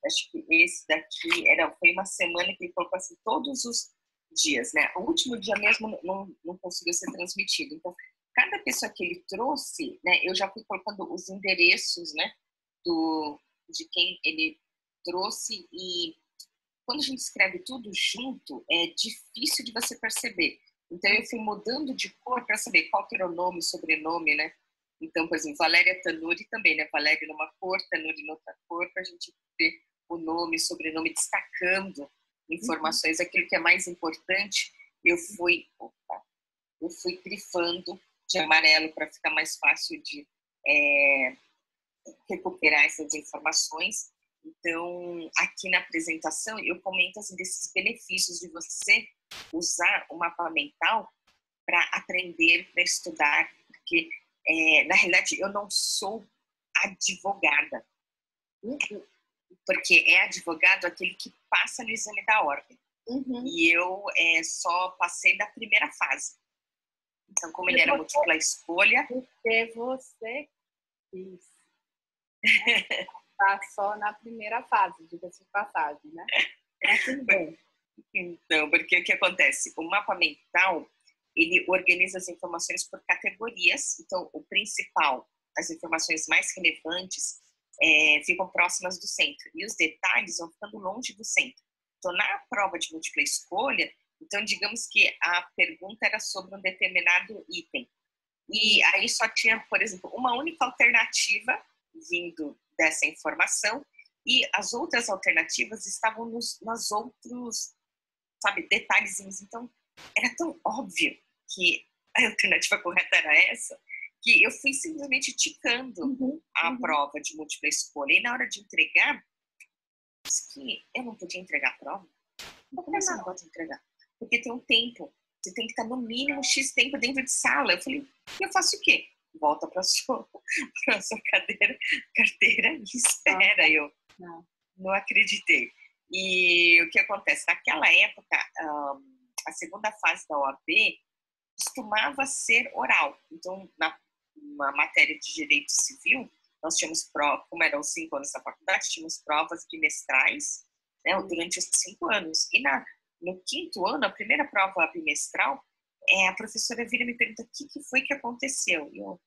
acho que esse daqui foi uma semana que ele colocou assim, todos os dias, né? O último dia mesmo não conseguiu ser transmitido. Então, cada pessoa que ele trouxe, né, eu já fui colocando os endereços, né, de quem ele trouxe, e quando a gente escreve tudo junto, é difícil de você perceber. Então, eu fui mudando de cor para saber qual que era o nome, sobrenome, né? Então, por exemplo, Valéria Tanuri também, né? Valéria numa cor, Tanuri noutra cor, para a gente ver o nome, sobrenome, destacando informações. Aquilo que é mais importante, eu fui grifando de amarelo para ficar mais fácil de recuperar essas informações. Então, aqui na apresentação, eu comento assim, desses benefícios de você usar o mapa mental para aprender, para estudar, porque, na realidade, eu não sou advogada, porque é advogado aquele que passa no exame da ordem. E eu só passei da primeira fase. Então, como ele era múltipla escolha... Porque você quis. Tá só na primeira fase, diga-se de passagem, né? Mas tudo bem. Então, porque o que acontece? O mapa mental, ele organiza as informações por categorias. Então, o principal, as informações mais relevantes, ficam próximas do centro. E os detalhes vão ficando longe do centro. Então, na prova de múltipla escolha, então, digamos que a pergunta era sobre um determinado item. E aí só tinha, por exemplo, uma única alternativa vindo dessa informação, e as outras alternativas estavam nos outros, sabe, detalhezinhos. Então, era tão óbvio que a alternativa correta era essa, que eu fui simplesmente ticando a prova de múltipla escolha. E na hora de entregar, disse que eu não podia entregar a prova. Como você não pode entregar? Porque tem um tempo. Você tem que estar no mínimo X tempo dentro de sala. Eu falei, eu faço o quê? Volta para sua carteira e espera. Eu não acreditei. E o que acontece? Naquela época, a segunda fase da OAB costumava ser oral. Então, na matéria de direito civil, nós tínhamos provas, como eram 5 anos da faculdade, tínhamos provas bimestrais, né, durante os 5 anos. E no 5º ano, a primeira prova bimestral, a professora vira e me pergunta o que foi que aconteceu. E eu,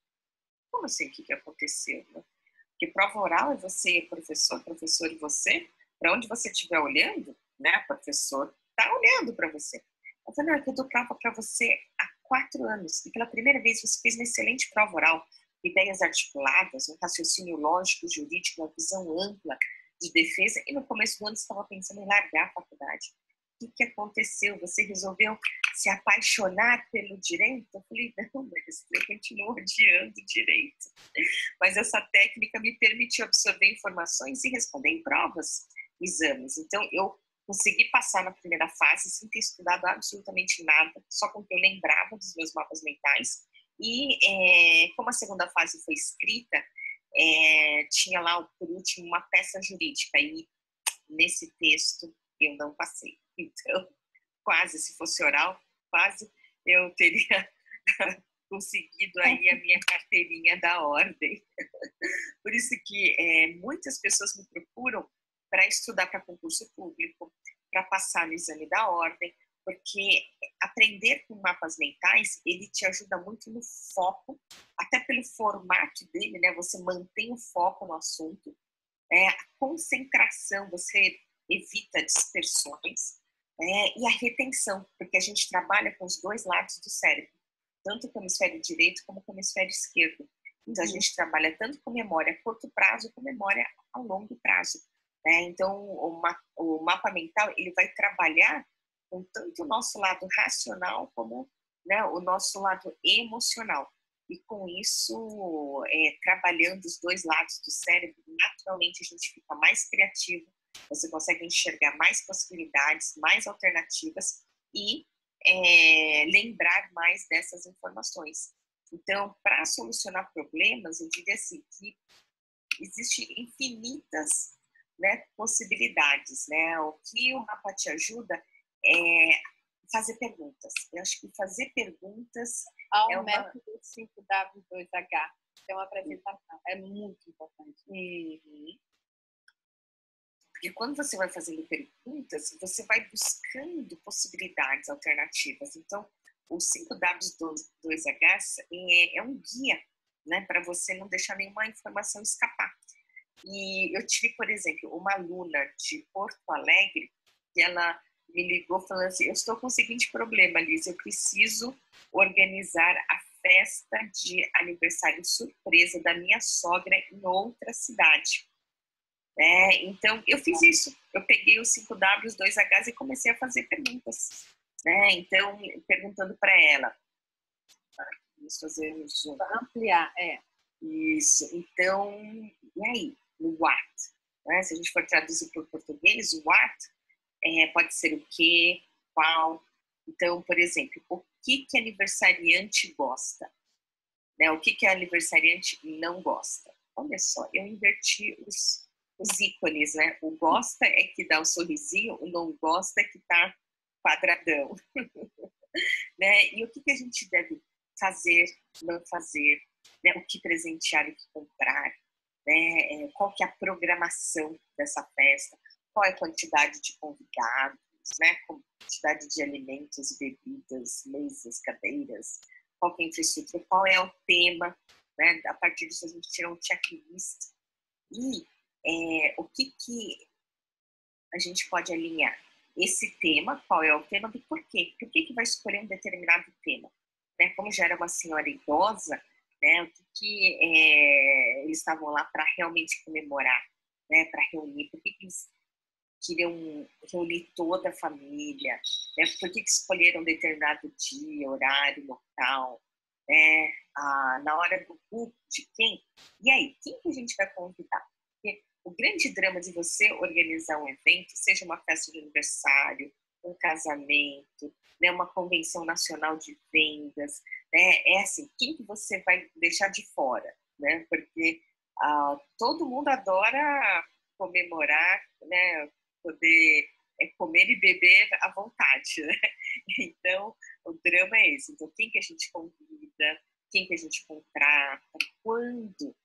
como assim o que aconteceu? Porque prova oral é você, professor e você. Para onde você estiver olhando, né, o professor está olhando para você. Eu falei, não, é que eu dou prova para você há 4 anos. E pela primeira vez você fez uma excelente prova oral. Ideias articuladas, um raciocínio lógico, jurídico, uma visão ampla de defesa. E no começo do ano você estava pensando em largar a faculdade. O que aconteceu? Você resolveu se apaixonar pelo direito? Eu falei, não, mas eu continuo odiando o direito. Mas essa técnica me permitiu absorver informações e responder em provas, exames. Então, eu consegui passar na primeira fase sem ter estudado absolutamente nada, só com o que eu lembrava dos meus mapas mentais. E como a segunda fase foi escrita, tinha lá, por último, uma peça jurídica. E nesse texto eu não passei. Então, quase, se fosse oral, quase eu teria conseguido aí a minha carteirinha da ordem. Por isso que muitas pessoas me procuram para estudar para concurso público, para passar no exame da ordem, porque aprender com mapas mentais, ele te ajuda muito no foco, até pelo formato dele, né? Você mantém o foco no assunto, a concentração, você evita dispersões, e a retenção, porque a gente trabalha com os dois lados do cérebro, tanto com o hemisfério direito como com o hemisfério esquerdo. Então, a gente trabalha tanto com memória a curto prazo como memória a longo prazo. Então, o mapa mental, ele vai trabalhar com tanto o nosso lado racional como, né, o nosso lado emocional. E com isso, trabalhando os dois lados do cérebro, naturalmente a gente fica mais criativo, você consegue enxergar mais possibilidades, mais alternativas e lembrar mais dessas informações. Então, para solucionar problemas, eu diria assim, que existem infinitas, né, possibilidades. Né? O que o mapa te ajuda é fazer perguntas. Eu acho que fazer perguntas ao método 5W2H. É uma apresentação. É muito importante. Porque quando você vai fazendo perguntas, você vai buscando possibilidades alternativas. Então, o 5W2H é um guia, né, para você não deixar nenhuma informação escapar. E eu tive, por exemplo, uma aluna de Porto Alegre, que ela me ligou falando assim, eu estou com o seguinte problema, Liz, eu preciso organizar a festa de aniversário surpresa da minha sogra em outra cidade. Então, eu fiz isso. Eu peguei os 5W, os 2Hs e comecei a fazer perguntas. Então, perguntando para ela. Vamos fazer um zoom. Ampliar, Isso. Então, e aí? O what? Se a gente for traduzir para o português, o what pode ser o que, qual. Então, por exemplo, o que aniversariante gosta? O que aniversariante não gosta? Olha só, eu inverti os ícones, né? O gosta é que dá o sorrisinho, o não gosta é que tá quadradão. Né? E o que a gente deve fazer, não fazer, né? O que presentear, o que comprar, né? Qual que é a programação dessa festa, qual é a quantidade de convidados, né? Quantidade de alimentos, bebidas, mesas, cadeiras, qual que é a infraestrutura, qual é o tema, né? A partir disso a gente tira um checklist. E o que a gente pode alinhar? Esse tema, qual é o tema do porquê? Por que vai escolher um determinado tema? Né? Como já era uma senhora idosa, né? O que eles estavam lá para realmente comemorar, né? Para reunir? Por que eles queriam reunir toda a família? Né? Por que escolheram um determinado dia, horário, local? Na hora do grupo, de quem? E aí, quem que a gente vai convidar? Porque o grande drama de você organizar um evento, seja uma festa de aniversário, um casamento, né, uma convenção nacional de vendas, né, assim, quem que você vai deixar de fora? Né? Porque todo mundo adora comemorar, né, poder comer e beber à vontade. Né? Então, o drama é esse. Então, quem que a gente convida, quem que a gente contrata, quando,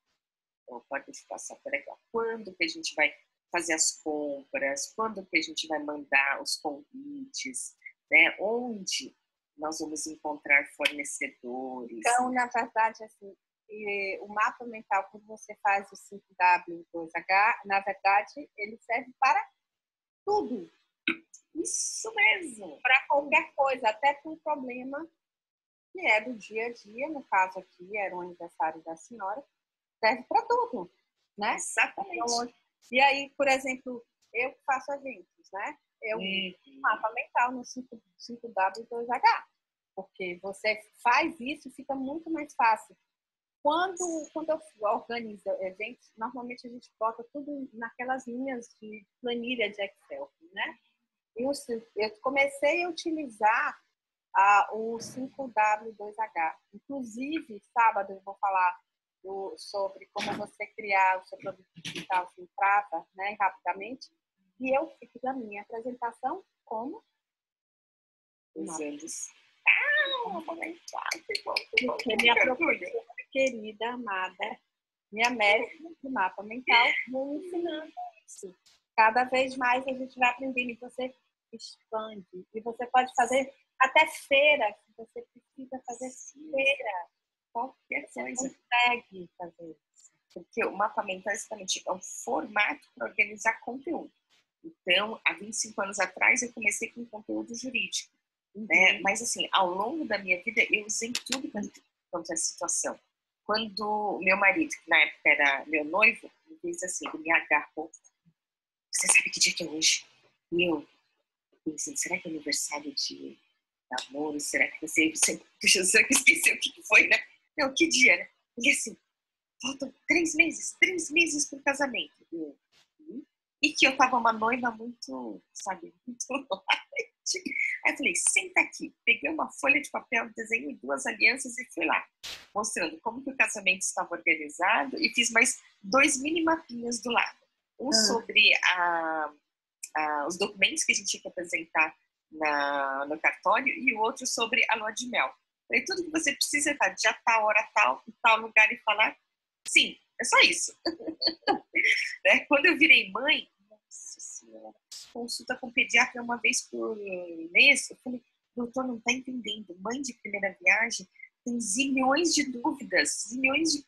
pode passar por aqui, quando que a gente vai fazer as compras, quando que a gente vai mandar os convites, né? Onde nós vamos encontrar fornecedores. Então, na verdade, assim, o mapa mental, quando você faz o 5W, 2H, na verdade, ele serve para tudo. Isso mesmo. Para qualquer coisa, até para um problema que é do dia a dia, no caso aqui, era o aniversário da senhora, serve para tudo, né? Exatamente. Então, e aí, por exemplo, eu faço eventos, né? Eu mapa mental no 5W 2H, porque você faz isso, fica muito mais fácil. Quando eu organizo eventos, normalmente a gente bota tudo naquelas linhas de planilha de Excel, né? Eu comecei a utilizar o 5W2H. Inclusive, sábado eu vou falar sobre como você criar o seu produto digital sem trava, né, rapidamente. E eu fiz a minha apresentação como usando. mapa mental, que bom, que bom. Porque minha professora querida, amada, minha mestre de mapa mental, me ensinando isso. Cada vez mais a gente vai aprendendo e você expande. E você pode fazer até feira, se você precisa fazer feira. Qualquer coisa. Você consegue fazer isso. Porque o mapa mental é um formato para organizar conteúdo. Então, há 25 anos atrás, eu comecei com conteúdo jurídico. Né? Mas, assim, ao longo da minha vida, eu usei tudo quanto a situação. Quando meu marido, que na época era meu noivo, me fez assim, ele me agarrou. Você sabe que dia que é hoje? E eu pensei, será que é aniversário de namoro? Será que você será que esqueceu o que foi, né? Não, que dia, né? Ele assim, faltam 3 meses pro casamento. E que eu tava uma noiva muito, sabe, muito light. Aí eu falei, senta aqui. Peguei uma folha de papel, desenhei 2 alianças e fui lá, mostrando como que o casamento estava organizado e fiz mais 2 mini mapinhas do lado. Um sobre os documentos que a gente tinha que apresentar no cartório e o outro sobre a lua de mel. Falei, tudo que você precisa tá já tal, hora tal, em tal lugar e falar, sim, é só isso. Né? Quando eu virei mãe, nossa senhora, consulta com pediatra uma vez por mês, eu falei, doutor, não está entendendo, mãe de primeira viagem tem zilhões de dúvidas, zilhões de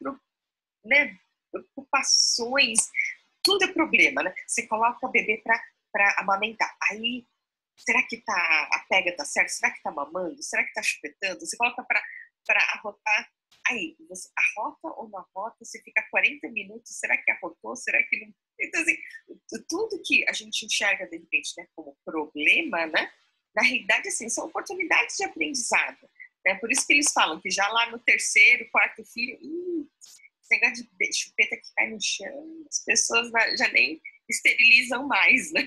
preocupações, tudo é problema, né? Você coloca o bebê para amamentar, aí será que a pega tá certa? Será que tá mamando? Será que tá chupetando? Você coloca para arrotar. Aí, você arrota ou não arrota? Você fica 40 minutos. Será que arrotou? Será que não? Então, assim, tudo que a gente enxerga, de repente, né, como problema, né? Na realidade, assim, são oportunidades de aprendizado. Né? Por isso que eles falam que já lá no 3º, 4º filho, esse negócio de chupeta que cai no chão, as pessoas já nem esterilizam mais, né?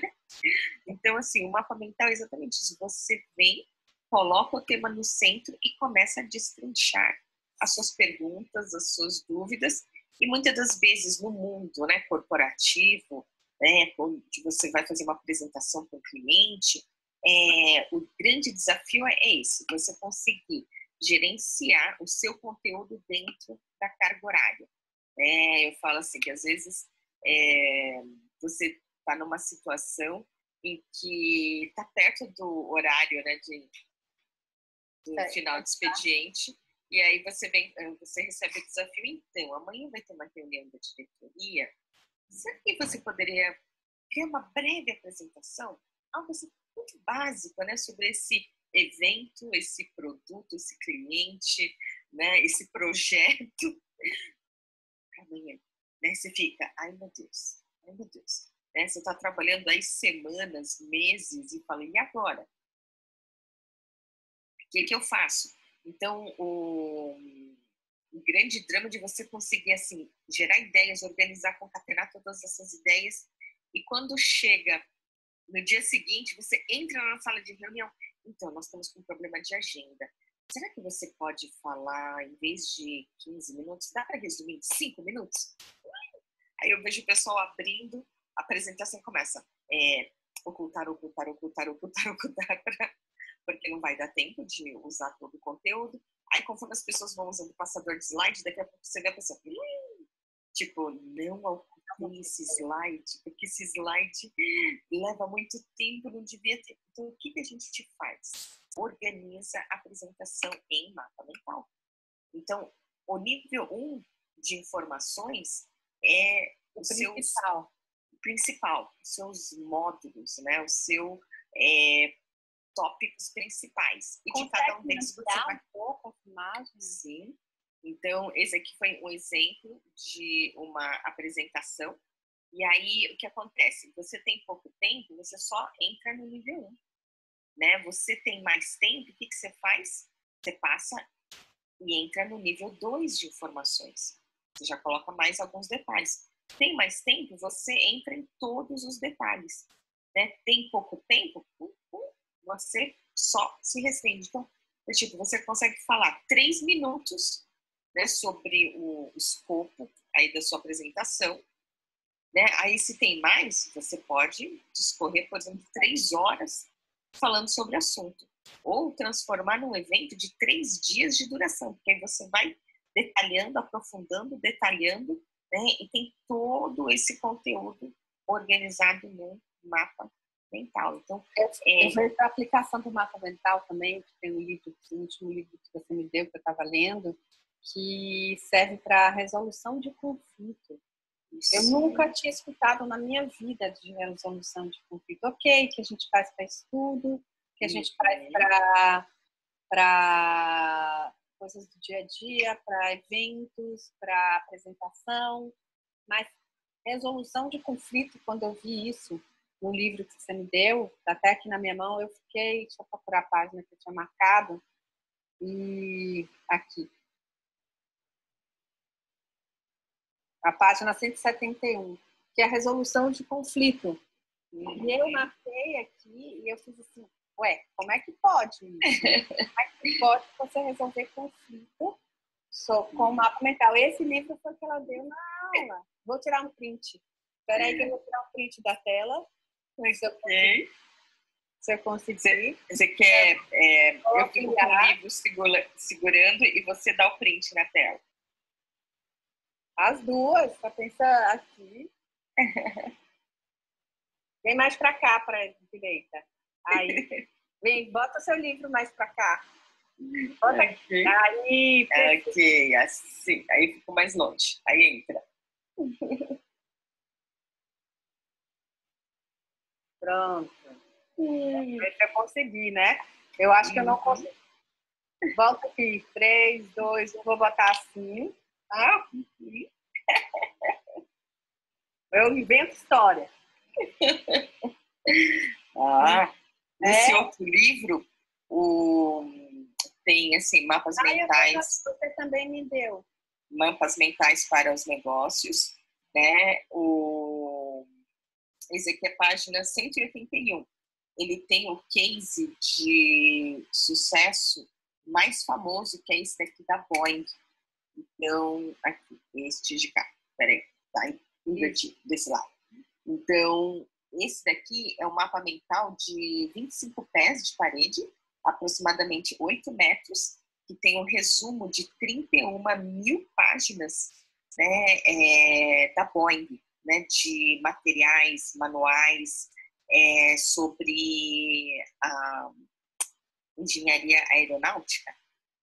Então, assim, o mapa mental é exatamente isso. Você vem, coloca o tema no centro e começa a destrinchar as suas perguntas, as suas dúvidas. E muitas das vezes no mundo, né, corporativo, né, onde você vai fazer uma apresentação para o cliente, o grande desafio é esse, você conseguir gerenciar o seu conteúdo dentro da carga horária. Eu falo assim, que às vezes você está numa situação em que está perto do horário, né, do final de expediente, e aí você recebe o desafio, então, amanhã vai ter uma reunião da diretoria, será que você poderia criar uma breve apresentação? Algo assim, muito básico, né, sobre esse evento, esse produto, esse cliente, né, esse projeto. Amanhã, né, você fica, ai meu Deus. Né, você está trabalhando aí semanas, meses e fala, e agora? O que eu faço? Então, o grande drama de você conseguir, assim, gerar ideias, organizar, concatenar todas essas ideias e quando chega no dia seguinte, você entra na sala de reunião, então, nós estamos com um problema de agenda. Será que você pode falar, em vez de 15 minutos, dá para resumir em 5 minutos? Aí eu vejo o pessoal abrindo, a apresentação começa. Ocultar, porque não vai dar tempo de usar todo o conteúdo. Aí, conforme as pessoas vão usando o passador de slide, daqui a pouco você vê a pessoa, tipo, não ocultei esse slide, porque esse slide leva muito tempo, não devia ter. Então, o que a gente faz? Organiza a apresentação em mapa mental. Então, o nível 1 de informações é o principal, os seus módulos, né? O seu tópicos principais. E de cada um deles você vai um pouco a imagem? Sim. Então, esse aqui foi um exemplo de uma apresentação. E aí, o que acontece? Você tem pouco tempo, você só entra no nível 1. Né? Você tem mais tempo, o que você faz? Você passa e entra no nível 2 de informações. Você já coloca mais alguns detalhes. Tem mais tempo, você entra em todos os detalhes. Né? Tem pouco tempo, você só se restringe. Então, tipo, você consegue falar 3 minutos, né, sobre o escopo aí da sua apresentação. Né? Aí, se tem mais, você pode discorrer, por exemplo, 3 horas falando sobre o assunto. ou transformar num evento de 3 dias de duração, porque aí você vai detalhando, aprofundando, detalhando, né? E tem todo esse conteúdo organizado no mapa mental. Então, eu vejo a aplicação do mapa mental também, que tem um livro, o último livro que você me deu, que eu estava lendo, que serve para resolução de conflito. Isso. Eu nunca tinha escutado na minha vida de resolução de conflito. Ok, que a gente faz para estudo, que a gente faz para coisas do dia a dia, para eventos, para apresentação, mas resolução de conflito, quando eu vi isso no livro que você me deu, até aqui na minha mão, eu fiquei, deixa eu procurar a página que eu tinha marcado, e aqui. A página 171, que é a resolução de conflito. E eu marquei aqui e eu fiz assim, ué, como é que pode isso? Como é que pode você resolver conflito com o mapa mental? Esse livro foi o que ela deu na aula. Vou tirar um print. Espera aí que eu vou tirar um print da tela. Se eu conseguir. Você quer... eu fico com o livro segurando e você dá o print na tela. As duas, para pensar aqui. Vem mais para cá, para a direita. Aí, vem, bota o seu livro mais para cá. Bota aqui. Aí, ok, assim. Aí fico mais longe. Aí entra. Pronto. Eu consegui, né? Eu acho que eu não consegui. Volta aqui. 3, 2, 1. Vou botar assim. Tá? Eu invento história. Nesse outro livro, tem assim, mapas mentais. Você também me deu. Mapas mentais para os negócios, né? Esse aqui é a página 181. Ele tem o case de sucesso mais famoso, que é esse daqui da Boeing. Então, aqui, este de cá. Peraí, tá invertido desse lado. Então, esse daqui é um mapa mental de 25 pés de parede, aproximadamente 8 metros, que tem um resumo de 31.000 páginas, né, da Boeing, né, de materiais, manuais, sobre a engenharia aeronáutica.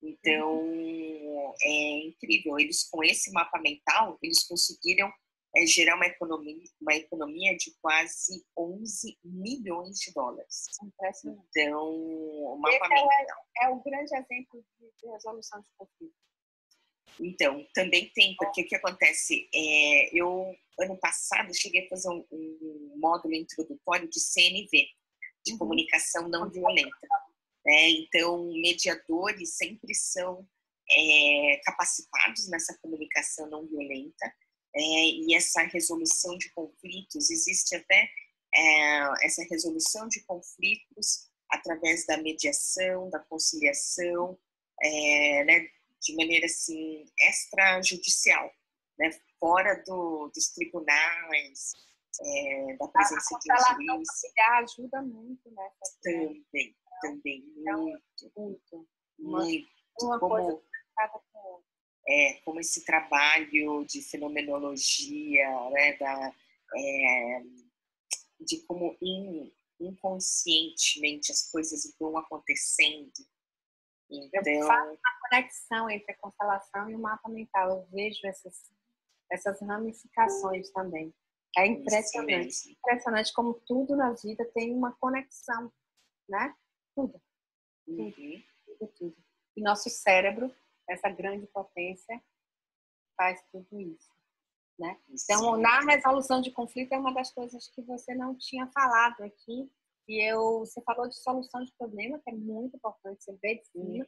Então, é incrível. Eles, com esse mapa mental, eles conseguiram gerar uma economia de quase 11 milhões de dólares. Então, o mapa mental é um grande exemplo de resolução de conflito. Então, também tem, porque o que acontece? Eu, ano passado, cheguei a fazer um módulo introdutório de CNV, de comunicação não violenta. Então, mediadores sempre são capacitados nessa comunicação não violenta, e essa resolução de conflitos, existe até essa resolução de conflitos através da mediação, da conciliação, né, de maneira assim extrajudicial, né, fora dos tribunais, da presença de um juiz. Ajuda muito nessa. Também, muito. Uma coisa como esse trabalho de fenomenologia, né, de como inconscientemente as coisas vão acontecendo. Então, eu faço uma conexão entre a constelação e o mapa mental. Eu vejo essas ramificações também. É impressionante. Impressionante como tudo na vida tem uma conexão, né? Tudo. Tudo. E nosso cérebro, essa grande potência, faz tudo isso, né? Então, na resolução de conflito é uma das coisas que você não tinha falado aqui. E você falou de solução de problema, que é muito importante, você vê de cima.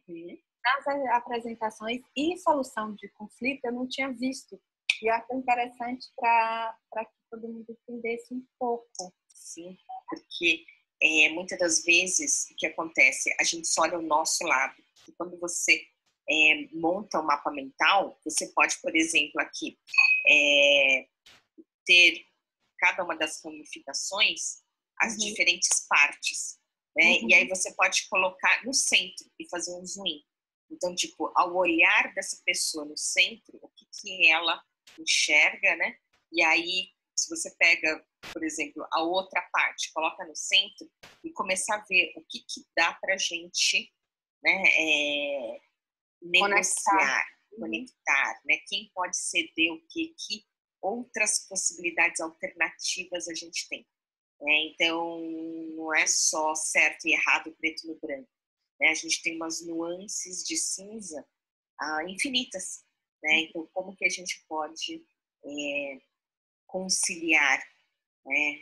Nas apresentações e solução de conflito eu não tinha visto. E eu acho interessante para que todo mundo entendesse um pouco. Sim, porque muitas das vezes o que acontece, a gente só olha o nosso lado. E quando você monta um mapa mental, você pode, por exemplo, aqui, ter cada uma das ramificações as diferentes partes. né? E aí você pode colocar no centro e fazer um zoom in. Então, tipo, ao olhar dessa pessoa no centro, o que ela enxerga, né? E aí, se você pega, por exemplo, a outra parte, coloca no centro e começar a ver o que dá pra gente, né, negociar, conectar, né? Quem pode ceder o que outras possibilidades alternativas a gente tem. Então, não é só certo e errado, preto no branco. Né? A gente tem umas nuances de cinza infinitas. Né? Então, como que a gente pode conciliar, né?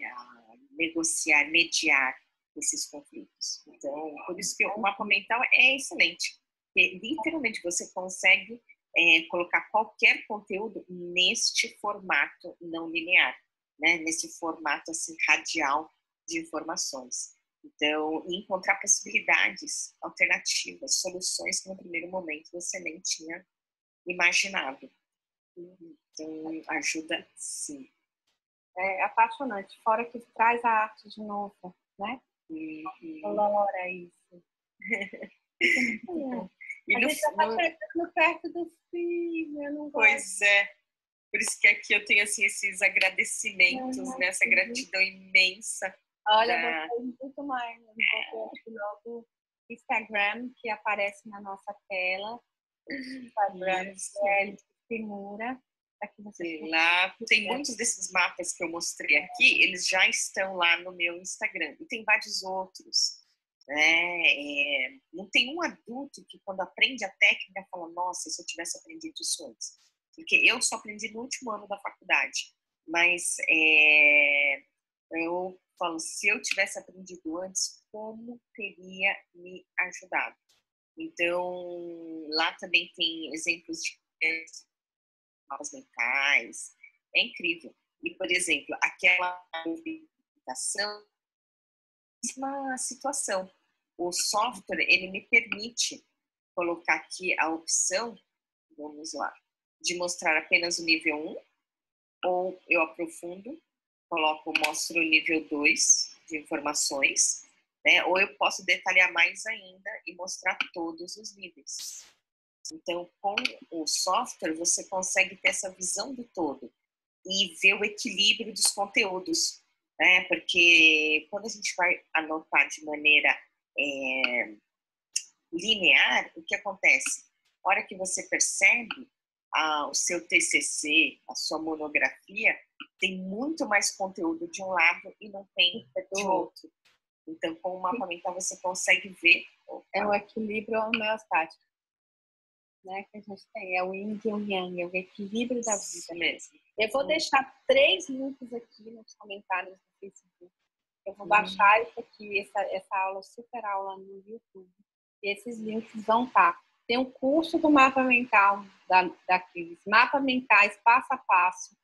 Negociar, mediar esses conflitos? Então, por isso que o mapa mental é excelente. Porque, literalmente, você consegue colocar qualquer conteúdo neste formato não linear, né? Nesse formato assim, radial de informações. Então, encontrar possibilidades alternativas, soluções que no primeiro momento você nem tinha imaginado. Então, ajuda sim. É apaixonante, fora que traz a arte de novo, né? Colora isso. E a gente já está chegando perto do fim, eu não gosto. Pois é. Por isso que aqui eu tenho assim, esses agradecimentos, né? Essa gratidão imensa. Olha, você muito mais. Logo Instagram, que aparece na nossa tela. Instagram, Fimura. Lá tem muitos desses mapas que eu mostrei aqui, eles já estão lá no meu Instagram. E tem vários outros. Né? Não tem um adulto que quando aprende a técnica fala, nossa, se eu tivesse aprendido isso antes. Porque eu só aprendi no último ano da faculdade. Mas eu falo, se eu tivesse aprendido antes, como teria me ajudado? Então, lá também tem exemplos de mapas mentais. É incrível. E, por exemplo, aquela movimentação, uma situação. O software, ele me permite colocar aqui a opção, vamos lá, de mostrar apenas o nível 1, ou eu aprofundo, mostro o nível 2 de informações, né? Ou eu posso detalhar mais ainda e mostrar todos os níveis. Então, com o software, você consegue ter essa visão do todo e ver o equilíbrio dos conteúdos, né? Porque quando a gente vai anotar de maneira linear, o que acontece? A hora que você percebe o seu TCC, a sua monografia, tem muito mais conteúdo de um lado e não tem do outro. Então, com o mapa mental, você consegue ver. É o equilíbrio homeostático, né, que a gente tem. É o yin e o yang, é o equilíbrio da vida. Isso mesmo. Eu vou deixar 3 links aqui nos comentários do Facebook. Eu vou baixar isso aqui, essa aula, super aula no YouTube. E esses links vão estar. Tem um curso do mapa mental da Cris, mapa mentais passo a passo,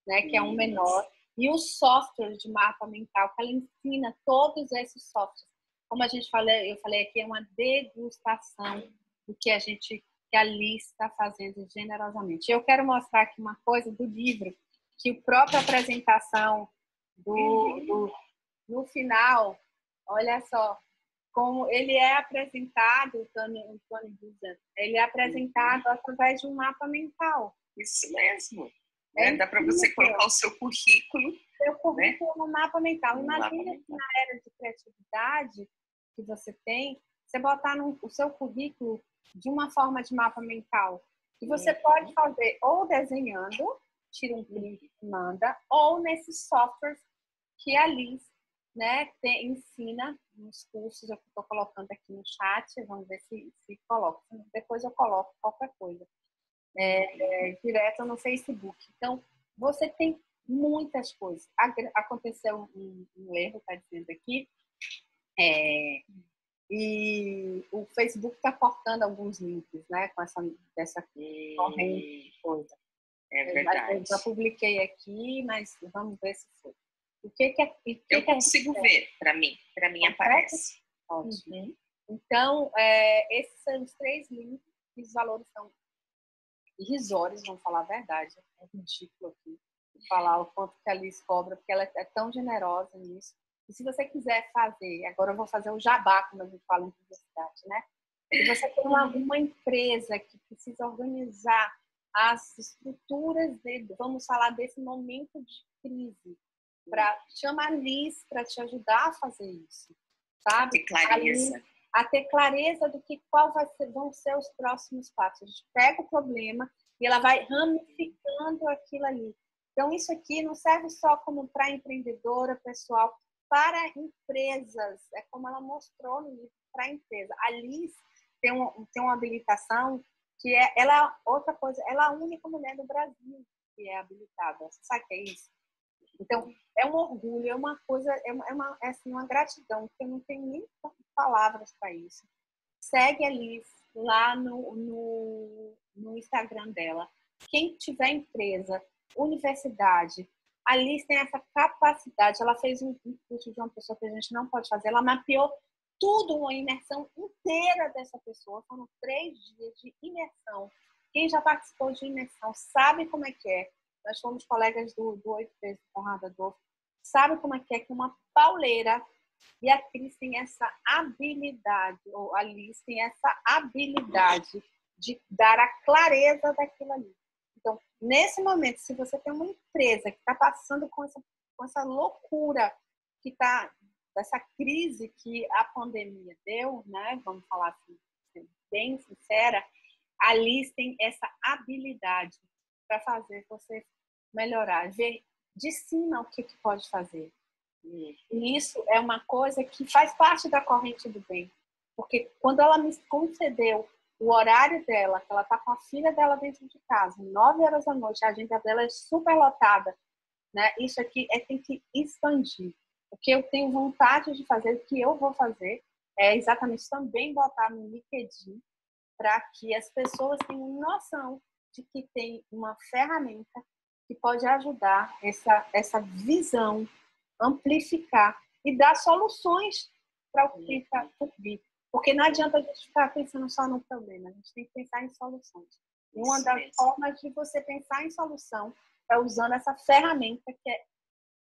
né, que é um menor, e o software de mapa mental, que ela ensina todos esses softwares. Como eu falei aqui, é uma degustação do que a Liz está fazendo generosamente. Eu quero mostrar aqui uma coisa do livro, que a própria apresentação no final, olha só, como ele é apresentado, o Tony Buzan, ele é apresentado através de um mapa mental. Isso mesmo. Dá para você colocar o seu currículo. Seu currículo no mapa mental. Imagina que na era de criatividade que você tem, você botar o seu currículo de uma forma de mapa mental. E você pode fazer ou desenhando, tira um print e manda, ou nesses softwares que a Liz, né, ensina nos cursos. Eu estou colocando aqui no chat, vamos ver se coloca. Depois eu coloco qualquer coisa. Direto no Facebook. Então, você tem muitas coisas. Aconteceu um erro, está dizendo aqui, e o Facebook está cortando alguns links, né, com dessa corrente de coisa. É verdade. Eu já publiquei aqui, mas vamos ver se foi. Eu consigo ver, para mim aparece. Ótimo. Então, esses são os 3 links, e os valores são irrisórios, vamos falar a verdade. É ridículo aqui falar o quanto que a Liz cobra, porque ela é tão generosa nisso. E se você quiser fazer, agora eu vou fazer o jabá, como a gente fala em publicidade, né? Se você tem uma empresa que precisa organizar as estruturas vamos falar desse momento de crise, chama a Liz para te ajudar a fazer isso, sabe? Ter clareza. A ter clareza do que vão ser os próximos passos. A gente pega o problema e ela vai ramificando aquilo ali. Então, isso aqui não serve só como para empreendedora, pessoal, para empresas. É como ela mostrou no livro, para a empresa. A Liz tem uma habilitação que ela, outra coisa, ela é a única mulher no Brasil que é habilitada. Você sabe o que é isso? Então, é um orgulho, é uma coisa, é assim, uma gratidão, que eu não tenho nem palavras para isso. Segue a Liz lá no Instagram dela. Quem tiver empresa, universidade, a Liz tem essa capacidade. Ela fez um curso de uma pessoa que a gente não pode fazer. Ela mapeou tudo, uma imersão inteira dessa pessoa. Foram 3 dias de imersão. Quem já participou de imersão sabe como é que é. Nós fomos colegas do 8 vezes Conrado Adolfo. Sabe como é que uma pauleira. E a Cris tem essa habilidade, ou a Liz tem essa habilidade de dar a clareza daquilo ali. Então, nesse momento, se você tem uma empresa que está passando com essa loucura, que está dessa crise que a pandemia deu, né? Vamos falar assim, bem sincera, a Liz tem essa habilidade para fazer você melhorar, ver de cima o que pode fazer. E isso é uma coisa que faz parte da corrente do bem. Porque quando ela me concedeu o horário dela, que ela está com a filha dela dentro de casa, 9 horas da noite, a agenda dela é super lotada, né? Isso aqui tem que expandir. O que eu tenho vontade de fazer, o que eu vou fazer, é exatamente também botar no LinkedIn para que as pessoas tenham noção de que tem uma ferramenta que pode ajudar essa visão, amplificar e dar soluções para o que está por vir. Porque não adianta a gente ficar pensando só no problema, a gente tem que pensar em soluções. E uma das formas de você pensar em solução é usando essa ferramenta, que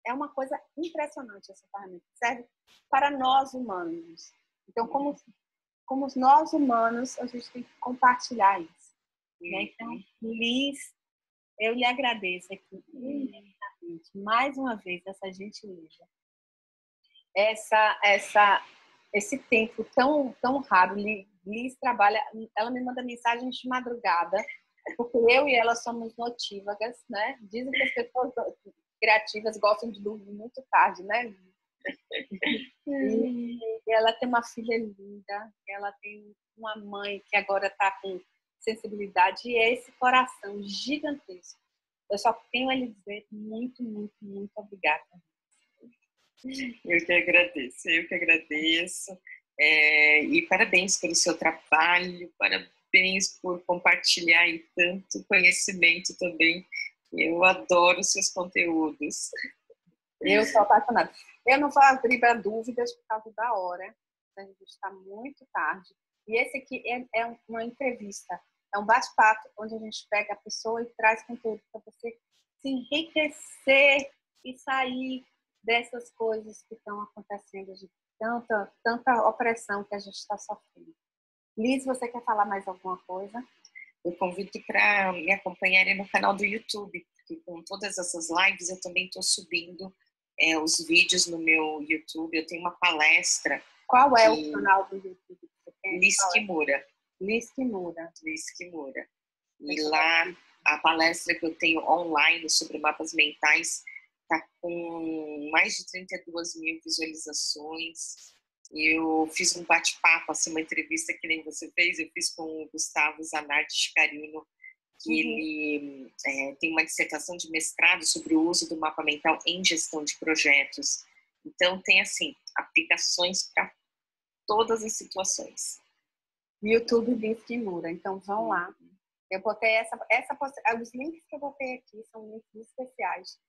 é uma coisa impressionante, essa ferramenta. Serve para nós humanos. Então, como nós humanos, a gente tem que compartilhar isso. Né? Então, Liz, eu lhe agradeço aqui mais uma vez essa gentileza, esse tempo tão raro. Liz trabalha, ela me manda mensagens de madrugada, porque eu e ela somos notívagas, né? Dizem que as pessoas criativas gostam de dormir muito tarde, né? E ela tem uma filha linda, ela tem uma mãe que agora está com sensibilidade e é esse coração gigantesco. Eu só tenho a lhe dizer muito, muito, muito obrigada. Eu que agradeço. E parabéns pelo seu trabalho, parabéns por compartilhar tanto conhecimento também. Eu adoro seus conteúdos. Eu sou apaixonada. Eu não vou abrir para dúvidas por causa da hora. A gente está muito tarde. E esse aqui é uma entrevista. É um bate-papo onde a gente pega a pessoa e traz conteúdo para você se enriquecer e sair dessas coisas que estão acontecendo, de tanta opressão que a gente está sofrendo. Liz, você quer falar mais alguma coisa? Eu convido para me acompanharem no canal do YouTube, porque com todas essas lives eu também estou subindo os vídeos no meu YouTube. Eu tenho uma palestra. Qual é o canal do YouTube? Liz Kimura. Liz Kimura. E lá, a palestra que eu tenho online sobre mapas mentais está com mais de 32 mil visualizações. Eu fiz um bate-papo, assim, uma entrevista que nem você fez, eu fiz com o Gustavo Zanardi Chicarino, que ele tem uma dissertação de mestrado sobre o uso do mapa mental em gestão de projetos. Então, tem, assim, aplicações para todas as situações. YouTube Liz Kimura, então vão lá. Eu botei os links que eu botei aqui são links especiais,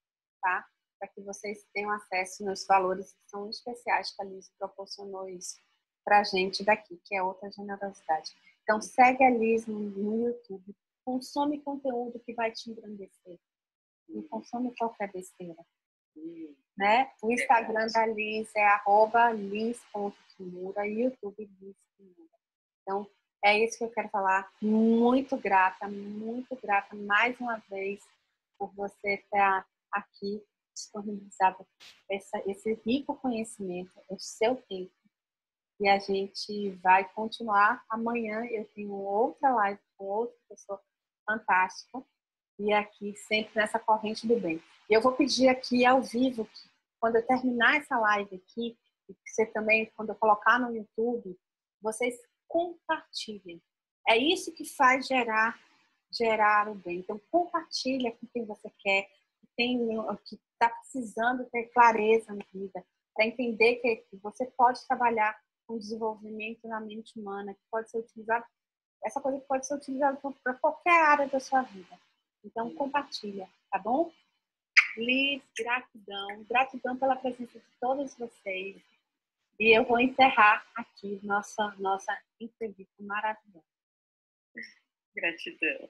tá? Para que vocês tenham acesso nos valores que são especiais que a Liz proporcionou isso para a gente daqui, que é outra generosidade. Então, segue a Liz no YouTube, consome conteúdo que vai te engrandecer. Não consome qualquer besteira. Né? O Instagram da Liz é @liz.kimura e o YouTube Liz Kimura. Então, é isso que eu quero falar. Muito grata mais uma vez por você estar aqui disponibilizado esse rico conhecimento, o seu tempo. E a gente vai continuar. Amanhã eu tenho outra live com outra pessoa fantástica. E aqui sempre nessa corrente do bem. E eu vou pedir aqui ao vivo que quando eu terminar essa live aqui, e você também, quando eu colocar no YouTube, vocês compartilhem. É isso que faz gerar o bem. Então, compartilha com quem você quer, que está precisando ter clareza na vida, para entender que você pode trabalhar com desenvolvimento na mente humana, que pode ser utilizado, essa coisa que pode ser utilizada para qualquer área da sua vida. Então, compartilha, tá bom? Liz, gratidão pela presença de todos vocês. E eu vou encerrar aqui nossa entrevista maravilhosa. Gratidão.